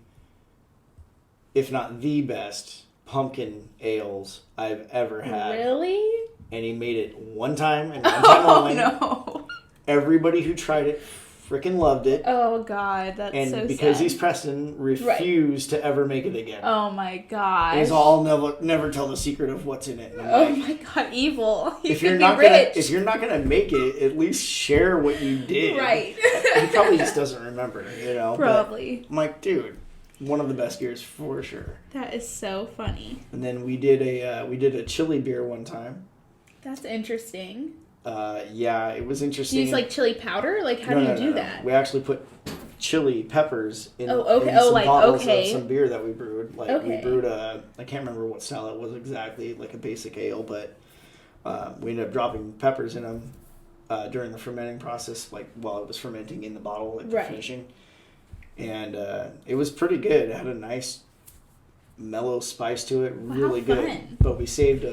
B: if not the best, pumpkin ales I've ever had.
A: Really?
B: And he made it one time and one time only.
A: No.
B: Everybody who tried it freaking loved it.
A: Oh God, that's so sad.
B: And because he's Preston, refused to ever make it again.
A: Oh my God.
B: He's all never tell the secret of what's in it.
A: Oh my God, evil.
B: If you're not gonna make it, at least share what you did.
A: Right.
B: He probably just doesn't remember, you know.
A: Probably.
B: But I'm like, dude, one of the best beers for sure.
A: That is so funny.
B: And then we did a chili beer one time.
A: That's interesting.
B: Yeah, it was interesting.
A: Do you use like chili powder? Like how do you do that?
B: We actually put chili peppers in,
A: in some
B: bottles of some beer that we brewed. We brewed I can't remember what style it was exactly, like a basic ale, but we ended up dropping peppers in them during the fermenting process, like while it was fermenting in the bottle, like for finishing. And it was pretty good. It had a nice mellow spice to it, really good. But we saved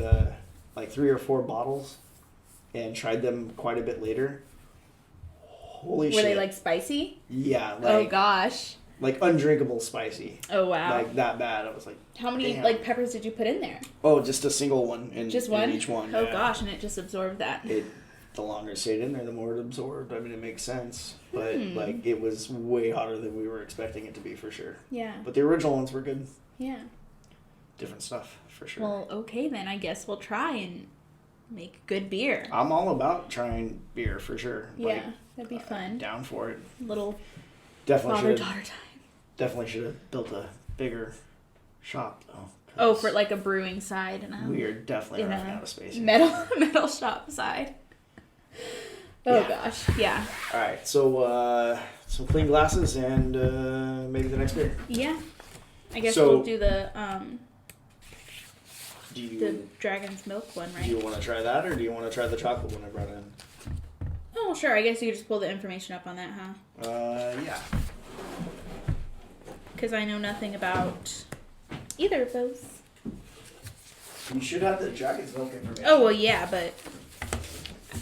B: like 3 or 4 bottles and tried them quite a bit later. Holy shit.
A: Were they like spicy?
B: Yeah.
A: Oh gosh.
B: Like undrinkable spicy.
A: Oh wow.
B: Like that bad. I was like,
A: how many
B: damn.
A: like peppers did you put in there?
B: Oh, just a single one in
A: just one?
B: in each one.
A: Oh gosh, and it just absorbed that.
B: The longer it stayed in there, the more it absorbed. I mean, it makes sense. But like it was way hotter than we were expecting it to be for sure.
A: Yeah.
B: But the original ones were good.
A: Yeah.
B: Different stuff for sure.
A: Well, okay then. I guess we'll try and make good beer.
B: I'm all about trying beer for sure.
A: Yeah, that'd be fun.
B: Down for it.
A: Little
B: father-daughter
A: time.
B: Definitely should have built a bigger shop though.
A: Oh, for like a brewing side.
B: We are definitely running out of space.
A: Metal shop side. Oh gosh, yeah.
B: All right, so some clean glasses and maybe the next beer.
A: Yeah, I guess we'll do the
B: the
A: Dragon's Milk one, right?
B: Do you want to try that, or do you want to try the chocolate one I brought in?
A: Oh, sure. I guess you could just pull the information up on that, huh?
B: Yeah.
A: because I know nothing about either of those.
B: You should have the dragon's milk information.
A: Oh, well, yeah, but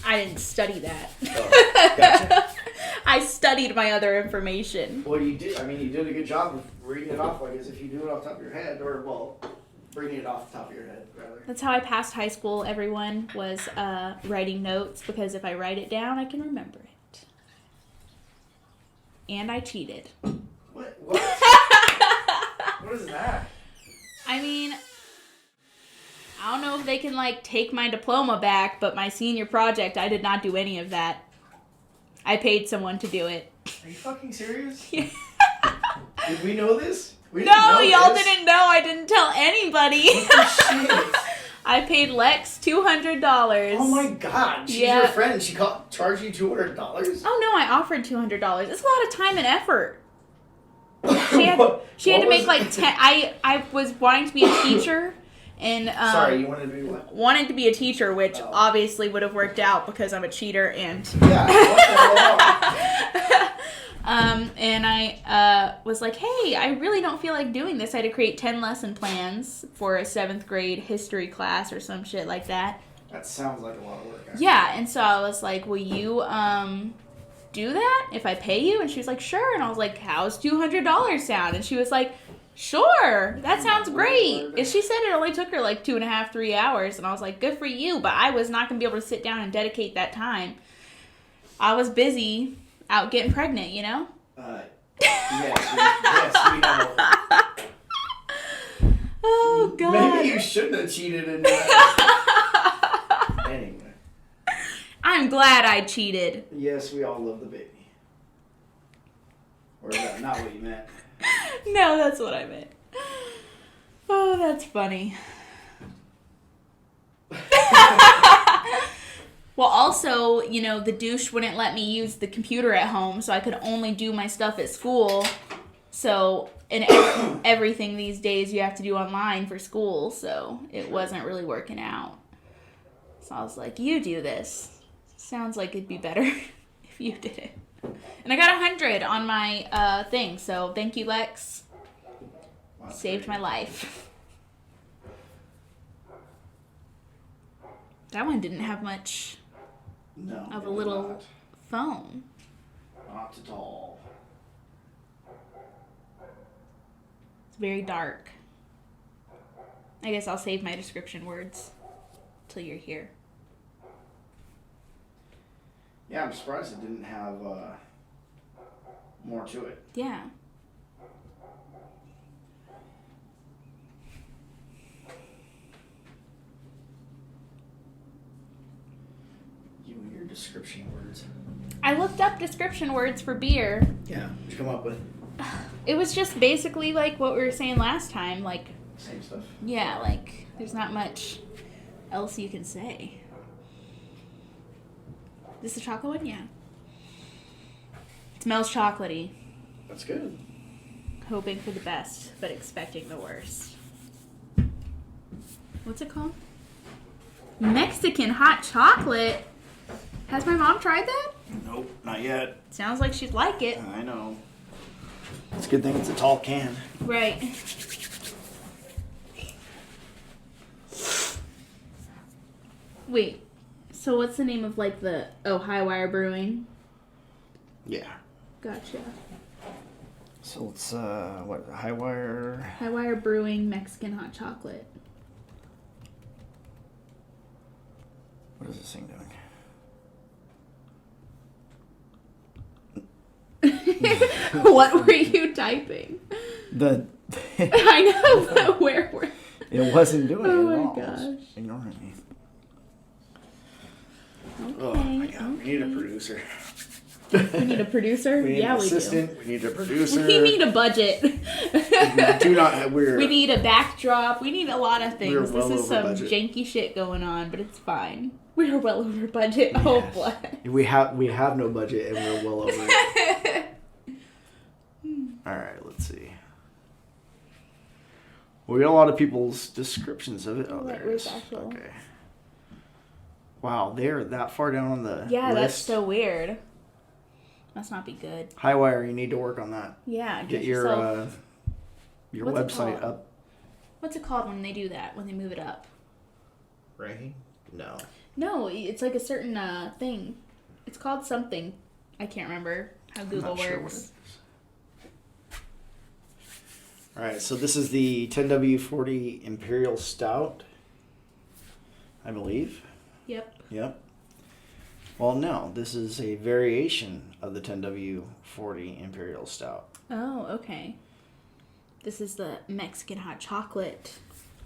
A: I didn't study that.
B: Oh, gotcha.
A: I studied my other information.
B: Well, you did. I mean, you did a good job of reading it off, like as if you do it off the top of your head, or, well, bringing it off the top of your head, rather.
A: That's how I passed high school, everyone, was writing notes, because if I write it down, I can remember it. And I cheated.
B: What? What is that?
A: I mean, I don't know if they can, like, take my diploma back, but my senior project, I did not do any of that. I paid someone to do it.
B: Are you fucking serious?
A: Yeah.
B: Did we know this? We
A: No,
B: didn't know
A: y'all
B: this.
A: didn't know. I didn't tell anybody.
B: What the shit?
A: I paid Lex $200.
B: Oh my god, she's
A: Yeah.
B: your friend. She charged you $200?
A: Oh no, I offered $200. It's a lot of time and effort. She had
B: What
A: to make
B: was-
A: like 10. I was wanting to be a teacher, and
B: Sorry, you wanted to be what?
A: wanted to be a teacher, which
B: Oh.
A: obviously would have worked out because I'm a cheater and.
B: Yeah. What the hell?
A: And I was like, hey, I really don't feel like doing this. I had to create 10 lesson plans for a 7th grade history class or some shit like that.
B: That sounds like a lot of work. Actually.
A: Yeah, and so I was like, will you do that if I pay you? And she was like, sure. And I was like, how's $200 sound? And she was like, sure, that sounds great. And she said it only took her like 2.5, 3 hours. And I was like, good for you. But I was not going to be able to sit down and dedicate that time. I was busy out getting pregnant, you know?
B: Yes, we know.
A: Oh, God.
B: Maybe you shouldn't have cheated in that. Anyway.
A: I'm glad I cheated.
B: Yes, we all love the baby. Or is that not what you meant?
A: No, that's what I meant. Oh, that's funny. Well, also, you know, the douche wouldn't let me use the computer at home, so I could only do my stuff at school. So, and everything these days you have to do online for school, so it wasn't really working out. So I was like, you do this. Sounds like it'd be better if you did it. And I got 100 on my thing, so thank you, Lex. Saved my life. That one didn't have much of a little phone.
B: Not at all.
A: It's very dark. I guess I'll save my description words till you're here.
B: Yeah, I'm surprised it didn't have more to it.
A: Yeah.
B: You and your description words.
A: I looked up description words for beer.
B: Yeah, what'd you come up with?
A: It was just basically like what we were saying last time. Like,
B: Same stuff.
A: yeah, like, there's not much else you can say. This is a chocolate one? Yeah. It smells chocolatey.
B: That's good.
A: Hoping for the best, but expecting the worst. What's it called? Mexican hot chocolate. Has my mom tried that?
B: Nope, not yet.
A: Sounds like she'd like it.
B: I know. It's a good thing it's a tall can.
A: Right. Wait, so what's the name of like the High Wire Brewing?
B: Yeah.
A: Gotcha.
B: So it's what, High Wire?
A: High Wire Brewing Mexican hot chocolate.
B: What is this thing doing?
A: What were you typing? I know, but where were
B: It wasn't doing
A: Oh
B: it at
A: my
B: all. It was
A: gosh.
B: ignoring me.
A: Okay,
B: Oh my god, we need a producer.
A: We need a producer?
B: We need
A: Yeah,
B: an
A: we
B: assistant. We need a producer.
A: We need a budget.
B: We do not have,
A: We need a backdrop. We need a lot of things.
B: We're well
A: This is
B: over
A: some
B: budget.
A: janky shit going on, but it's fine. We're well over budget. Oh,
B: Yes.
A: what?
B: We have no budget and we're well over it. Alright, let's see. Well, we got a lot of people's descriptions of it. Oh,
A: What
B: there it
A: was
B: is.
A: actual?
B: Okay. Wow, they're that far down on the
A: Yeah,
B: list.
A: that's so weird. Must not be good.
B: High Wire, you need to work on that.
A: Yeah,
B: Get your your
A: What's it
B: website
A: called?
B: up.
A: What's it called when they do that? When they move it up?
B: Ranking? No.
A: No, it's like a certain thing. It's called something. I can't remember how Google
B: Sure what it
A: works.
B: is. All right, so this is the 10W40 Imperial Stout, I believe.
A: Yep.
B: Yep. Well, no, this is a variation of the 10W40 Imperial Stout.
A: Oh, okay. This is the Mexican hot chocolate.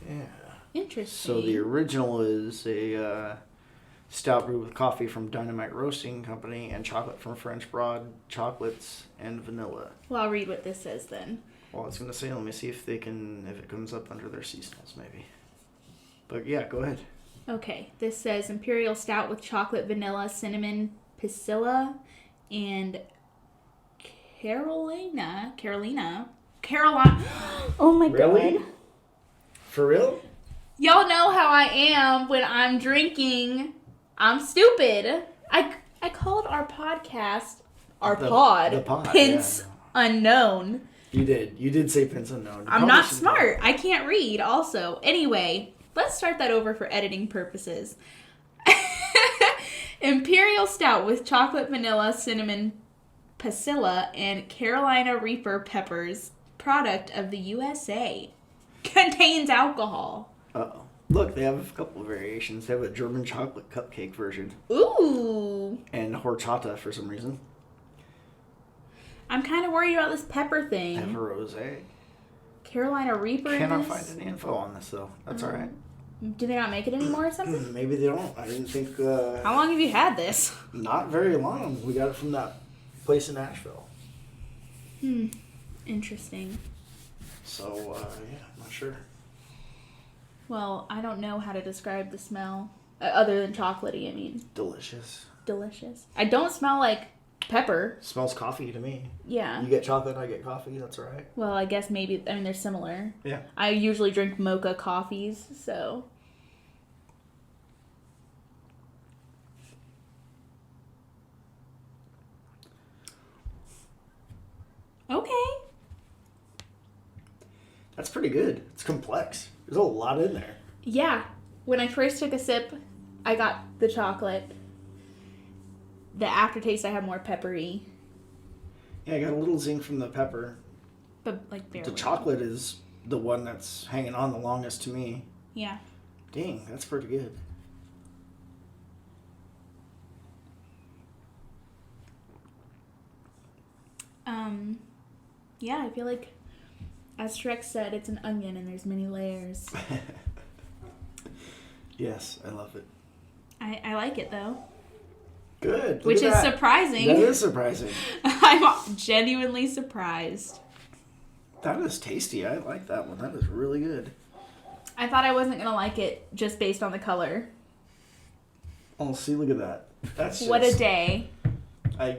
B: Yeah.
A: Interesting.
B: So the original is a stout brewed with coffee from Dynamite Roasting Company and chocolate from French Broad Chocolates and vanilla.
A: Well, I'll read what this says then.
B: Well, I was going to say, let me see if it comes up under their seasonals, maybe. But yeah, go ahead.
A: Okay, this says Imperial Stout with chocolate, vanilla, cinnamon, pisgah, and Carolina. Oh my
B: Really?
A: god.
B: For real?
A: Y'all know how I am when I'm drinking. I'm stupid. I called our podcast,
B: The pod,
A: Pints
B: yeah.
A: Unknown.
B: You did say Pints Unknown.
A: I'm not smart. I can't read also. Anyway, let's start that over for editing purposes. Imperial Stout with chocolate, vanilla, cinnamon, pisgah, and Carolina Reaper peppers, product of the USA. Contains alcohol.
B: Uh-oh. Look, they have a couple of variations. They have a German chocolate cupcake version.
A: Ooh.
B: And horchata for some reason.
A: I'm kind of worried about this pepper
B: They
A: thing.
B: have a rosé.
A: Carolina Reaper in
B: Cannot
A: this?
B: find any info on this, though. That's all right.
A: Do they not make it anymore or something?
B: Maybe they don't. I didn't think...
A: How long have you had this?
B: Not very long. We got it from that place in Nashville.
A: Interesting.
B: So, yeah, I'm not sure.
A: Well, I don't know how to describe the smell. Other than chocolatey, I mean.
B: Delicious.
A: Delicious. I don't smell like pepper.
B: Smells coffee to me.
A: Yeah.
B: You get chocolate, I get coffee. That's all right.
A: Well, I guess maybe, I mean, they're similar.
B: Yeah.
A: I usually drink mocha coffees, so. Okay.
B: That's pretty good. It's complex. There's a lot in there.
A: Yeah. When I first took a sip, I got the chocolate. The aftertaste, I have more peppery.
B: Yeah, I got a little zing from the pepper.
A: But, like, barely.
B: The chocolate is the one that's hanging on the longest to me.
A: Yeah.
B: Dang, that's pretty good.
A: Yeah, I feel like, as Shrek said, it's an onion and there's many layers.
B: Yes, I love it.
A: I like it, though.
B: Good.
A: Which is surprising.
B: That is surprising.
A: I'm genuinely surprised.
B: That is tasty. I like that one. That is really good.
A: I thought I wasn't going to like it just based on the color.
B: Oh, see, look at that. That's just,
A: What a day.
B: I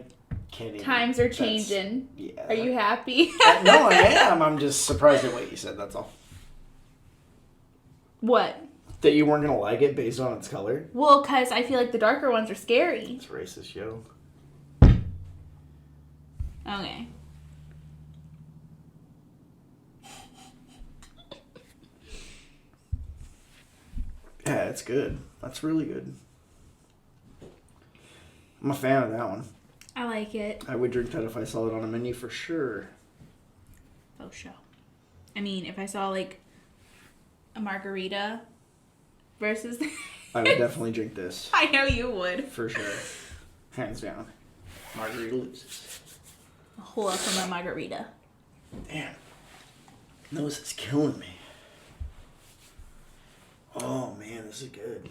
B: can't even.
A: Times are changing.
B: Yeah.
A: Are you happy?
B: No, I am. I'm just surprised at what you said, that's all.
A: What?
B: That you weren't going to like it based on its color?
A: Well, because I feel like the darker ones are scary.
B: It's racist, yo.
A: Okay.
B: Yeah, it's good. That's really good. I'm a fan of that one.
A: I like it.
B: I would drink that if I saw it on a menu for sure.
A: Oh, show. I mean, if I saw, like, a margarita versus...
B: I would definitely drink this.
A: I know you would.
B: For sure. Hands down. Margarita loses.
A: A hole up from a margarita.
B: Damn. Nose is killing me. Oh, man, this is good.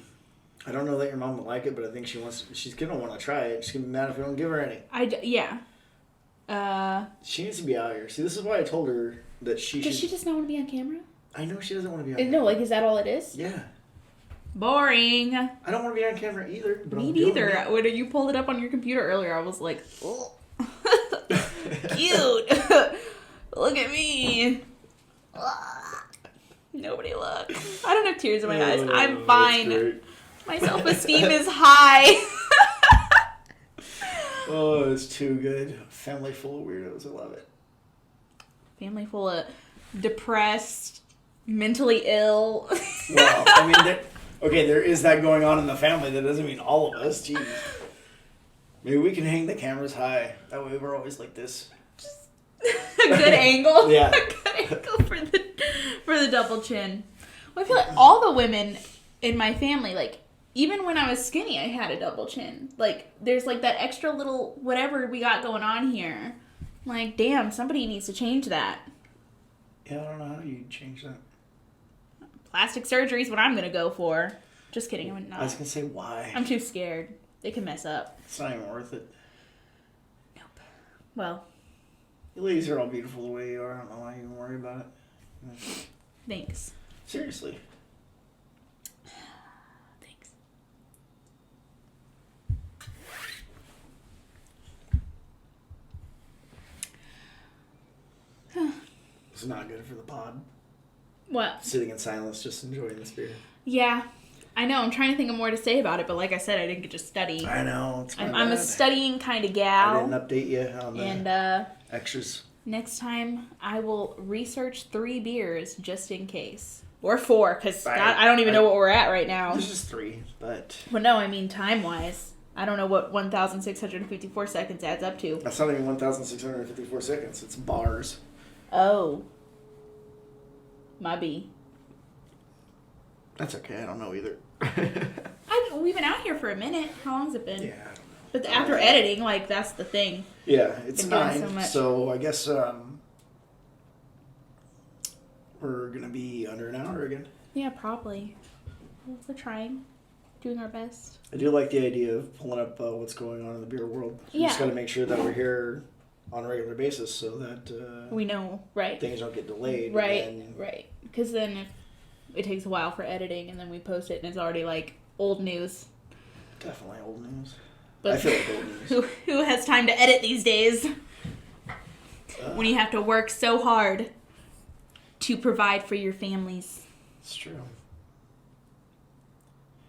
B: I don't know that your mom will like it, but I think she's going to want to try it. She's going to be mad if we don't give her any.
A: Yeah.
B: She needs to be out here. See, this is why I told her that she should...
A: Does she just not want to be on camera?
B: I know she doesn't want to be on camera.
A: No, like, is that all it is?
B: Yeah.
A: Boring.
B: I don't want to be on camera either. But
A: Me
B: I'm doing
A: neither.
B: it.
A: When you pulled it up on your computer earlier, I was like, oh. Cute. Look at me. Nobody look. I don't have tears in my eyes. I'm fine. My self-esteem is high.
B: Oh, it's too good. Family full of weirdos. I love it.
A: Family full of depressed, mentally ill.
B: Well, I mean, there is that going on in the family. That doesn't mean all of us. Jeez. Maybe we can hang the cameras high. That way we're always like this.
A: A good angle.
B: Yeah.
A: A good angle for the double chin. Well, I feel like all the women in my family, like, even when I was skinny, I had a double chin. Like, there's, like, that extra little whatever we got going on here. Like, damn, somebody needs to change that.
B: Yeah, I don't know how you change that.
A: Plastic surgery is what I'm going to go for. Just kidding. I'm not.
B: I was going to say, why?
A: I'm too scared. They can mess up.
B: It's not even worth it.
A: Nope. Well.
B: You ladies are all beautiful the way you are. I don't know why you even worry about it.
A: Thanks.
B: Seriously.
A: Thanks.
B: It's not good for the pod.
A: What?
B: Sitting in silence, just enjoying this beer.
A: Yeah. I know. I'm trying to think of more to say about it, but like I said, I didn't get to study.
B: I know.
A: I'm a studying kind of gal.
B: I didn't update you on the extras.
A: Next time, I will research 3 beers just in case. Or 4, because I don't even know what we're at right now.
B: There's just 3, but...
A: Well, no, I mean time-wise. I don't know what 1,654 seconds adds up to.
B: That's not even 1,654 seconds. It's bars.
A: Oh. Might be.
B: That's okay. I don't know either.
A: We've been out here for a minute. How long's it been?
B: Yeah, I don't know.
A: But after editing, like, that's the thing.
B: Yeah, it's
A: Been doing
B: 9,
A: so much.
B: so I guess we're going to be under an hour again.
A: Yeah, probably. We're trying. Doing our best.
B: I do like the idea of pulling up what's going on in the beer world. We just got to make sure that we're here on a regular basis so that
A: we know, right?
B: Things don't get delayed.
A: Right. Because then if it takes a while for editing and then we post it and it's already like old news.
B: Definitely old news.
A: But
B: I feel like old news.
A: Who has time to edit these days? When you have to work so hard to provide for your families.
B: It's true.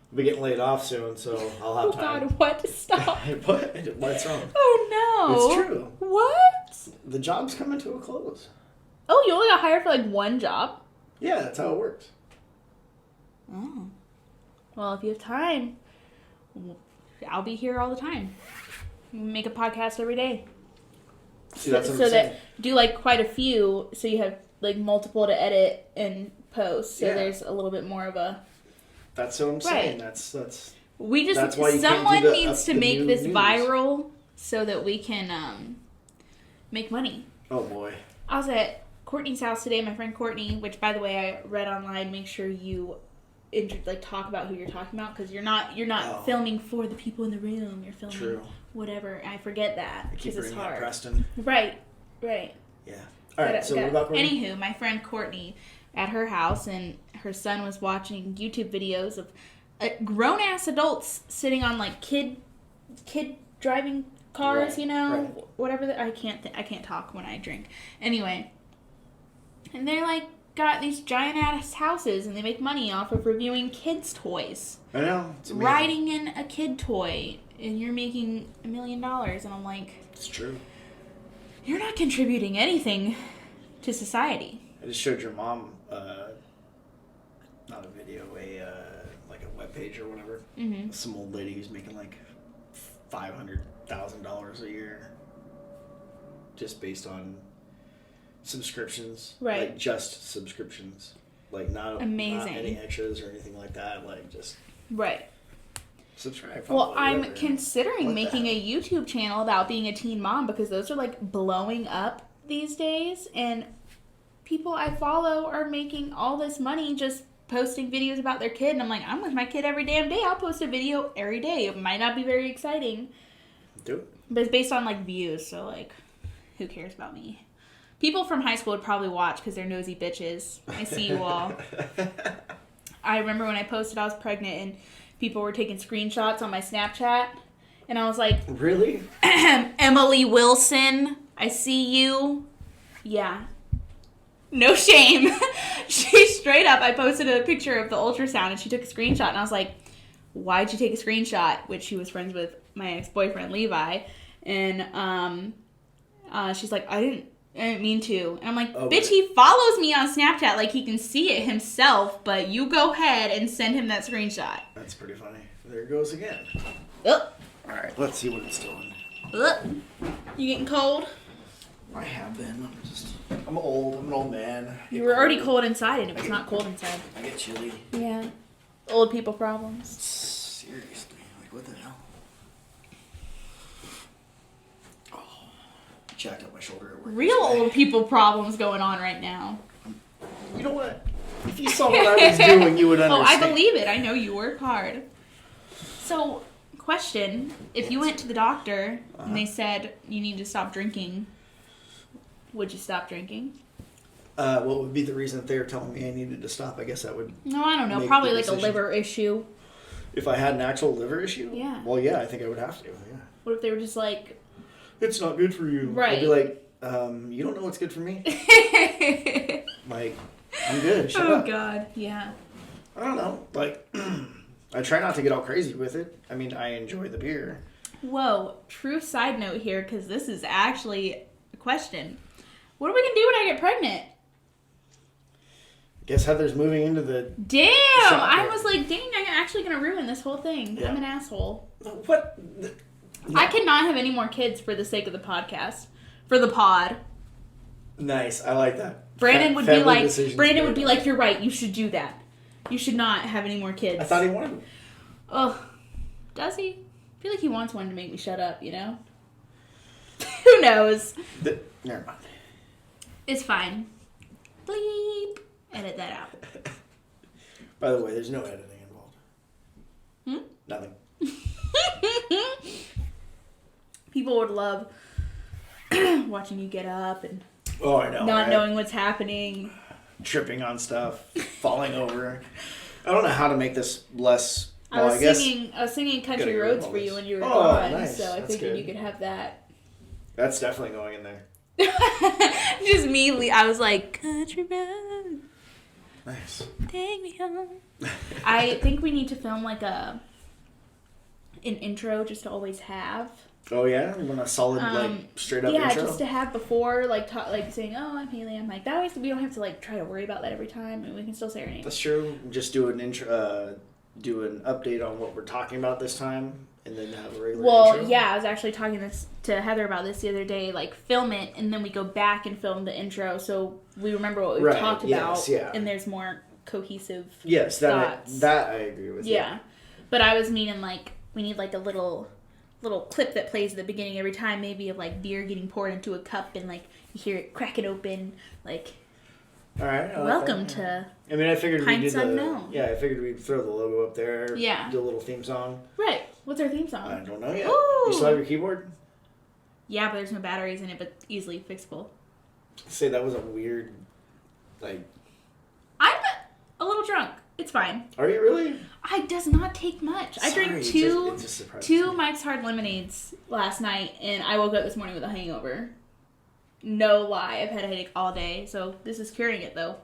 B: I'll be getting laid off soon, so I'll have time.
A: Oh God, what? Stop.
B: What? What's wrong?
A: Oh no.
B: It's true.
A: What?
B: The job's coming to a close.
A: Oh, you only got hired for like one job?
B: Yeah, that's how it works.
A: Oh. Well, if you have time, I'll be here all the time. Make a podcast every day.
B: See, that's what
A: so
B: I'm saying.
A: that do like quite a few, so you have like multiple to edit and post. So there's a little bit more of a.
B: That's what I'm saying. That's.
A: We just
B: that's why
A: someone needs to make this viral so that we can make money.
B: Oh boy.
A: I was at Courtney's house today. My friend Courtney, which by the way I read online. Make sure you talk about who you're talking about because you're not filming for the people in the room. You're filming whatever. I forget that because it's hard.
B: Preston.
A: Right.
B: Yeah. All right. So what about Courtney?
A: Anywho, my friend Courtney at her house and her son was watching YouTube videos of grown ass adults sitting on like kid driving cars, whatever. I can't talk when I drink. Anyway, and they're like got these giant ass houses and they make money off of reviewing kids' toys.
B: I know. It's amazing.
A: Riding in a kid toy and you're making $1 million and I'm like,
B: it's true.
A: You're not contributing anything to society.
B: I just showed your mom not a video, like a webpage or whatever. Mm-hmm. Some old lady who's making like $500,000 a year just based on subscriptions.
A: Right.
B: Like just subscriptions. Like not any extras or anything like that. Like just subscribe.
A: Well, I'm considering making a YouTube channel about being a teen mom because those are like blowing up these days and people I follow are making all this money just posting videos about their kid and I'm like, I'm with my kid every damn day. I'll post a video every day. It might not be very exciting.
B: Do it.
A: But it's based on like views, so like who cares about me? People from high school would probably watch because they're nosy bitches. I see you all. I remember when I posted I was pregnant and people were taking screenshots on my Snapchat and I was like,
B: really?
A: Emily Wilson, I see you. Yeah. No shame. She straight up, I posted a picture of the ultrasound and she took a screenshot and I was like, why'd you take a screenshot? Which she was friends with my ex-boyfriend Levi. And she's like, I didn't, Me too. And I'm like,
B: Oh,
A: bitch,
B: but-
A: he follows me on Snapchat. Like, he can see it himself, but you go ahead and send him that screenshot.
B: That's pretty funny. There it goes again.
A: Oh.
B: All right, let's see what it's doing.
A: You getting cold?
B: I have been. I'm old. I'm an old man.
A: You were already cold inside, and it was not cold inside.
B: I get chilly.
A: Yeah. Old people problems.
B: Seriously. Like, what the hell? Oh. Jacked up my shoulder at work.
A: Real old people problems going on right now.
B: You know what? If you saw what I was doing, you would understand.
A: Oh, I believe it. I know you work hard. So, question. If you went to the doctor and they said you need to stop drinking, would you stop drinking?
B: What would be the reason that they were telling me I needed to stop? I guess that would...
A: No, I don't know.
B: make
A: Probably
B: the
A: like a
B: decision.
A: liver issue.
B: If I had an actual liver issue?
A: Yeah.
B: Well, yeah, I think I would have to, yeah.
A: What if they were just like...
B: It's not good for you.
A: Right.
B: I'd be like, you don't know what's good for me? Like, I'm good. Shut up.
A: Oh, God. Yeah.
B: I don't know. Like, I try not to get all crazy with it. I mean, I enjoy the beer.
A: Whoa. True side note here, because this is actually a question. What are we going to do when I get pregnant?
B: Guess Heather's moving into the...
A: Damn!
B: Shop
A: I
B: here.
A: was like, dang, I'm actually going to ruin this whole thing.
B: Yeah.
A: I'm an asshole.
B: What?
A: I cannot have any more kids for the sake of the podcast. For the pod.
B: Nice. I like that.
A: Brandon would be
B: Family
A: like,
B: decisions.
A: you're right, you should do that. You should not have any more kids.
B: I thought he wanted...
A: Oh, does he? I feel like he wants one to make me shut up, you know? Who knows?
B: Never mind.
A: It's fine. Bleep. Edit that out.
B: By the way, there's no editing involved. Nothing.
A: People would love watching you get up and
B: Oh, I know.
A: not
B: right?
A: knowing what's happening.
B: Tripping on stuff, falling over. I don't know how to make this less.
A: I was singing Country
B: Gotta
A: Roads
B: all
A: for you
B: this.
A: when you were
B: Oh,
A: gone,
B: nice.
A: so I
B: That's
A: figured
B: good.
A: you could have that.
B: That's definitely going in there.
A: Just me, I was like, Country Road,
B: Nice.
A: take me home. I think we need to film like an intro just to always have.
B: Oh yeah, you want a solid straight up
A: yeah,
B: intro?
A: just to have before like saying, oh, I'm Haley. I'm like that way, so we don't have to like try to worry about that every time, and we can still say our name.
B: That's true. Just do an intro, do an update on what we're talking about this time, and then have a regular intro.
A: Yeah, I was actually talking to Heather about this the other day. Like, film it, and then we go back and film the intro, so we remember what we've talked about, and there's more cohesive.
B: Yes, that
A: thoughts.
B: I agree with.
A: Yeah, but I was meaning like we need like a little clip that plays at the beginning every time, maybe of like beer getting poured into a cup, and like you hear it cracking open, like.
B: All right. I like
A: Welcome
B: that.
A: to.
B: I mean, I figured we'd do
A: Pints Unknown.
B: I figured we'd throw the logo up there.
A: Yeah.
B: Do a little theme song.
A: Right. What's our theme song?
B: I don't know yet.
A: Ooh.
B: You still have your keyboard?
A: Yeah, but there's no batteries in it, but easily fixable.
B: Say that was a weird, like.
A: I'm a little drunk. It's fine.
B: Are you really?
A: It does not take much. I drank
B: Sorry,
A: two
B: it just surprises
A: two
B: me.
A: Mike's Hard Lemonades last night, and I woke up this morning with a hangover. No lie, I've had a headache all day, so this is curing it though.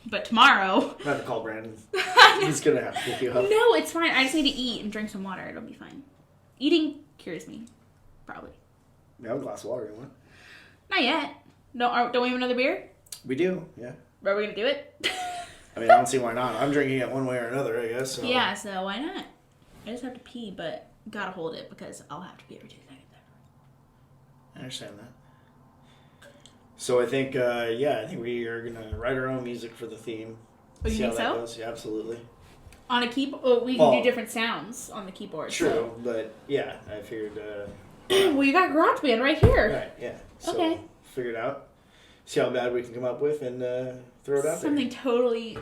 A: But tomorrow...
B: I have to call Brandon. He's gonna have to pick you up.
A: No, it's fine. I just need to eat and drink some water. It'll be fine. Eating cures me. Probably.
B: We have a glass of water, you want?
A: Not yet. Don't we have another beer?
B: We do, yeah.
A: Are we going to do it?
B: I mean, I don't see why not. I'm drinking it one way or another, I guess. So.
A: Yeah, so why not? I just have to pee, but gotta hold it because I'll have to pee every 2 seconds.
B: I understand that. So I think, I think we are gonna write our own music for the theme.
A: Oh, you
B: See how
A: think
B: that
A: so?
B: goes. Yeah, absolutely.
A: On a keyboard, we can do different sounds on the keyboard.
B: True, but yeah, I figured.
A: Well, you got GarageBand right here.
B: Right, yeah. So,
A: Okay.
B: Figure it out. See how bad we can come up with and throw it out
A: Something totally.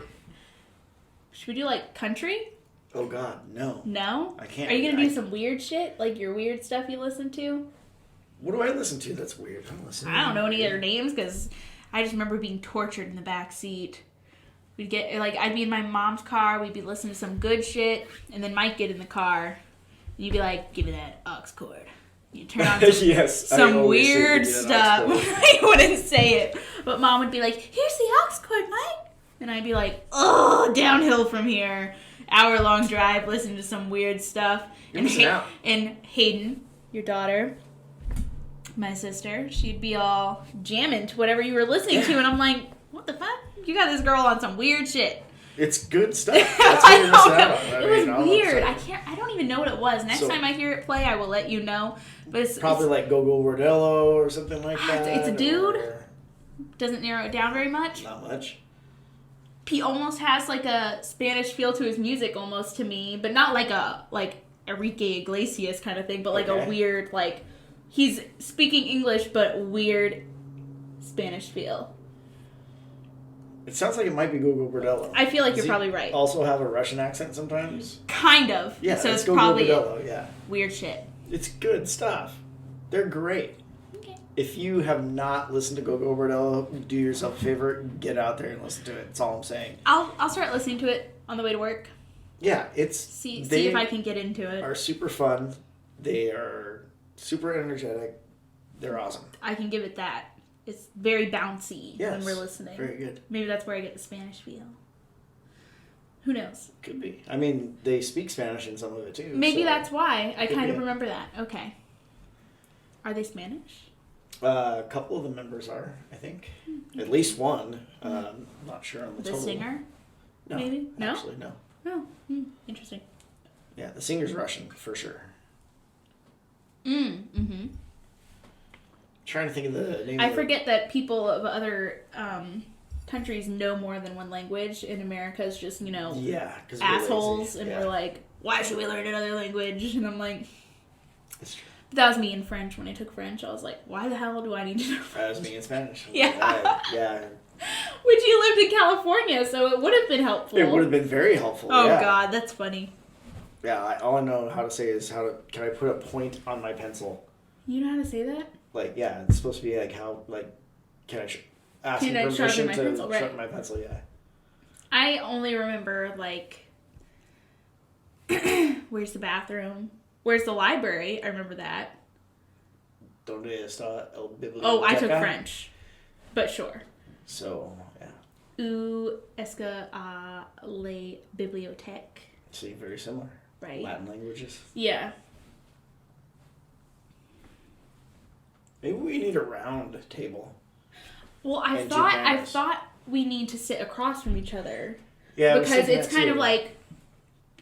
A: Should we do like country?
B: there. Oh God, no.
A: No.
B: I can't.
A: Are you gonna do some weird shit, like your weird stuff you listen to?
B: What do I listen to? That's weird. I don't listen.
A: I don't know any other names because I just remember being tortured in the back seat. We'd get I'd be in my mom's car. We'd be listening to some good shit, and then Mike get in the car, and you'd be like, "Give me that aux cord." You turn on some,
B: yes,
A: some weird stuff. I wouldn't say it, but Mom would be like, "Here's the aux cord, Mike," and I'd be like, "Oh, downhill from here." Hour-long drive, listening to some weird stuff.
B: You're missing out.
A: And Hayden, your daughter, my sister, she'd be all jamming to whatever you were listening to, and I'm like, what the fuck? You got this girl on some weird shit.
B: It's good stuff. That's what you're missing out on.
A: It was weird. I don't even know what it was. Next time I hear it play, I will let you know. But it's
B: probably like Go-Go Bordello or something like that.
A: It's a dude. Doesn't narrow it down very much.
B: Not much.
A: He almost has like a Spanish feel to his music almost to me, but not like Enrique Iglesias kind of thing, but like a weird, like, he's speaking English, but weird Spanish feel.
B: It sounds like it might be Go-Go Bordello.
A: I feel like you're probably right.
B: Also have a Russian accent sometimes?
A: Kind of.
B: Yeah,
A: so it's
B: Go-Go
A: probably
B: Bordello, yeah.
A: Weird shit.
B: It's good stuff. They're great.
A: Okay.
B: If you have not listened to Go-Go Bordello, do yourself a favor, get out there and listen to it. That's all I'm saying.
A: I'll start listening to it on the way to work.
B: Yeah, it's...
A: See if I can get into it.
B: They are super fun. They are super energetic. They're awesome.
A: I can give it that. It's very bouncy when we're listening.
B: Very good.
A: Maybe that's where I get the Spanish feel. Who knows?
B: Could be. I mean, they speak Spanish in some of it too.
A: Maybe that's why. I kind of remember that. Okay. Are they Spanish?
B: A couple of the members are, I think. At least one. Not sure on the total.
A: The singer?
B: No.
A: Maybe? No?
B: Actually, no.
A: Oh, interesting.
B: Yeah, the singer's Russian, for sure.
A: Mm-hmm.
B: Trying to think of the name.
A: I forget that people of other countries know more than one language. In America, it's just, assholes. And we're like, why should we learn another language? And I'm like...
B: It's true.
A: That was me in French. When I took French, I was like, why the hell do I need to know French?
B: That was me in Spanish.
A: Yeah.
B: Yeah.
A: Which you lived in California, so it would have been helpful.
B: It would have been very helpful.
A: Oh, God, that's funny.
B: Yeah, all I know how to say is can I put a point on my pencil?
A: You know how to say that?
B: Like, yeah, it's supposed to be like how, like, can I ask permission to sharpen my pencil? Yeah.
A: I only remember, like, where's the bathroom? Where's the library? I remember that.
B: Donde está el biblioteca?
A: Oh, I took French. But sure.
B: So, yeah.
A: Où est-ce que la bibliothèque?
B: See, very similar.
A: Right.
B: Latin languages.
A: Yeah.
B: Maybe we need a round table.
A: Well, I thought we need to sit across from each other.
B: Yeah,
A: because it's kind of like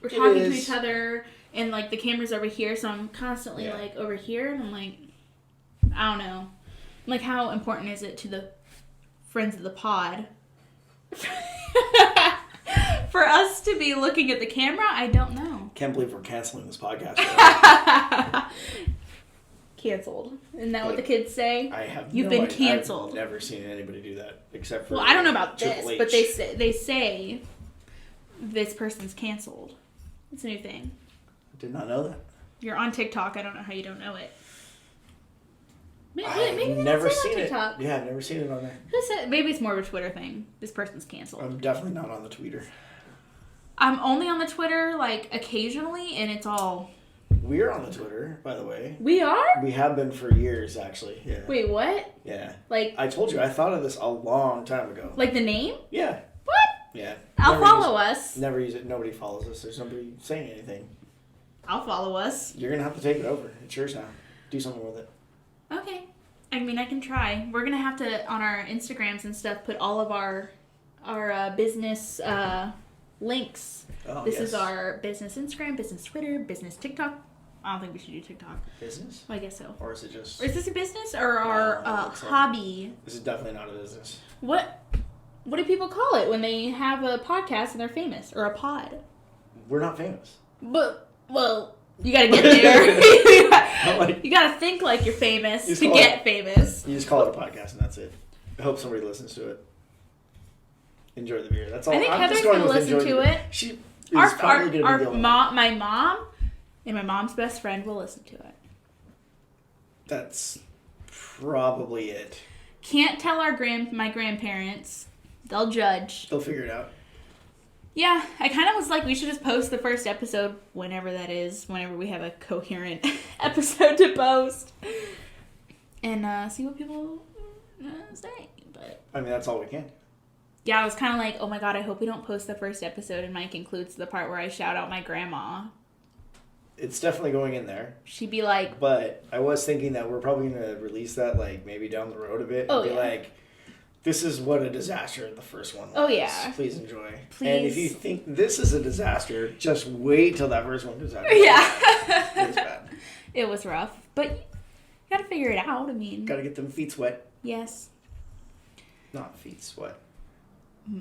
A: we're talking to each other and like the camera's over here, so I'm constantly like over here and I'm like, I don't know. Like, how important is it to the friends of the pod for us to be looking at the camera? I don't know.
B: Can't believe we're canceling this podcast.
A: Canceled. Isn't that what the kids say?
B: I have
A: You've been canceled.
B: I've never seen anybody do that except for.
A: Well, I don't know about this,
B: H.
A: but they say this person's canceled. It's a new thing.
B: I did not know that.
A: You're on TikTok. I don't know how you don't know it. Maybe
B: I've never seen it. Yeah, I've never seen it on there.
A: Who said? Maybe it's more of a Twitter thing. This person's canceled.
B: I'm definitely not on the Twitter.
A: I'm only on the Twitter, like, occasionally, and it's all...
B: We're on the Twitter, by the way.
A: We are?
B: We have been for years, actually. Yeah.
A: Wait, what?
B: Yeah.
A: Like...
B: I told you, I thought of this a long time ago.
A: Like the name?
B: Yeah.
A: What?
B: Yeah.
A: I'll follow us.
B: Never use it. Nobody follows us. There's nobody saying anything.
A: I'll follow us.
B: You're going to have to take it over. It's yours now. Do something with it.
A: Okay. I mean, I can try. We're going to have to, on our Instagrams and stuff, put all of our business links.
B: Oh,
A: this is our business Instagram, business Twitter, business TikTok. I don't think we should do TikTok.
B: Business?
A: Well, I guess so.
B: Or is it just...
A: Or is this a business or our hobby?
B: This is definitely not a business.
A: What do people call it when they have a podcast and they're famous? Or a pod?
B: We're not famous.
A: But, well, you gotta get there. You gotta think like you're famous to get famous.
B: You just call it a podcast and that's it. I hope somebody listens to it. Enjoy the beer. That's all.
A: I think Heather's gonna listen to it.
B: She is probably gonna be
A: my mom and my mom's best friend will listen to it.
B: That's probably it.
A: Can't tell my grandparents. They'll judge.
B: They'll figure it out.
A: Yeah, I kind of was like, we should just post the first episode whenever that is, whenever we have a coherent episode to post, and see what people say. But
B: I mean, that's all we can.
A: Yeah, I was kind of like, oh my god, I hope we don't post the first episode and Mike includes the part where I shout out my grandma.
B: it's definitely going in there.
A: She'd be like...
B: But I was thinking that we're probably going to release that, like, maybe down the road a bit.
A: Oh,
B: and be
A: yeah.
B: like, this is what a disaster the first one was.
A: Oh, yeah.
B: Please enjoy.
A: Please.
B: And if you think this is a disaster, just wait till that first one comes out.
A: Yeah.
B: It was bad.
A: It was rough. But you got to figure it out. I mean...
B: Got to get them feet wet.
A: Yes.
B: Not feet sweat.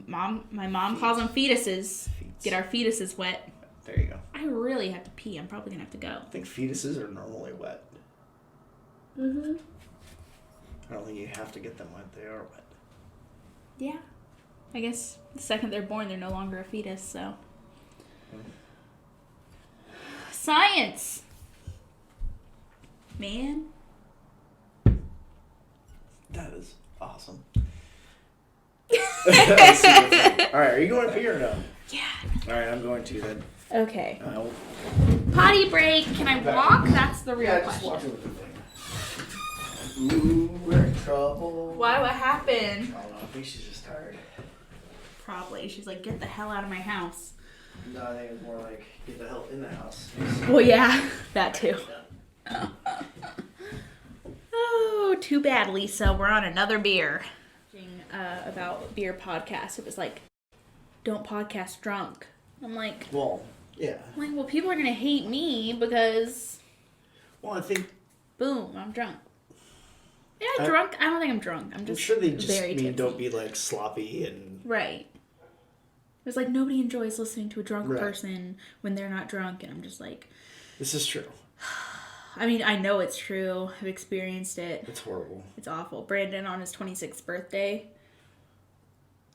A: My mom calls them fetuses.
B: Feets.
A: Get our fetuses wet.
B: There you go.
A: I really have to pee. I'm probably going to have to go.
B: I think fetuses are normally wet.
A: Mm-hmm.
B: I don't think you have to get them wet. They are wet.
A: Yeah. I guess the second they're born, they're no longer a fetus, so. Science! Man.
B: That is awesome. That's super fun. All right, are you going to pee or no?
A: Yeah.
B: All right, I'm going to then.
A: Okay.
B: Uh,
A: Potty break. Can I walk? That's the real
B: yeah,
A: question.
B: just walk over the thing. Ooh, we're in trouble.
A: Why? What happened?
B: I don't know. I think she's just tired.
A: Probably. She's like, get the hell out of my house.
B: No, I think it's more like get the hell in the house.
A: Well, yeah. That too. Oh, too bad, Lisa. We're on another beer. About beer podcasts. It was like, don't podcast drunk. I'm like,
B: well, yeah.
A: Well, people are going to hate me because,
B: Well, I think,
A: boom, I'm drunk. Yeah, drunk? I don't think I'm drunk. I'm just
B: sure they just
A: very
B: mean
A: tipsy.
B: don't be like sloppy and...
A: Right. It was like, nobody enjoys listening to a drunk
B: Right.
A: person when they're not drunk. And I'm just like...
B: This is true.
A: I mean, I know it's true. I've experienced it.
B: It's horrible.
A: It's awful. Brandon on his 26th birthday.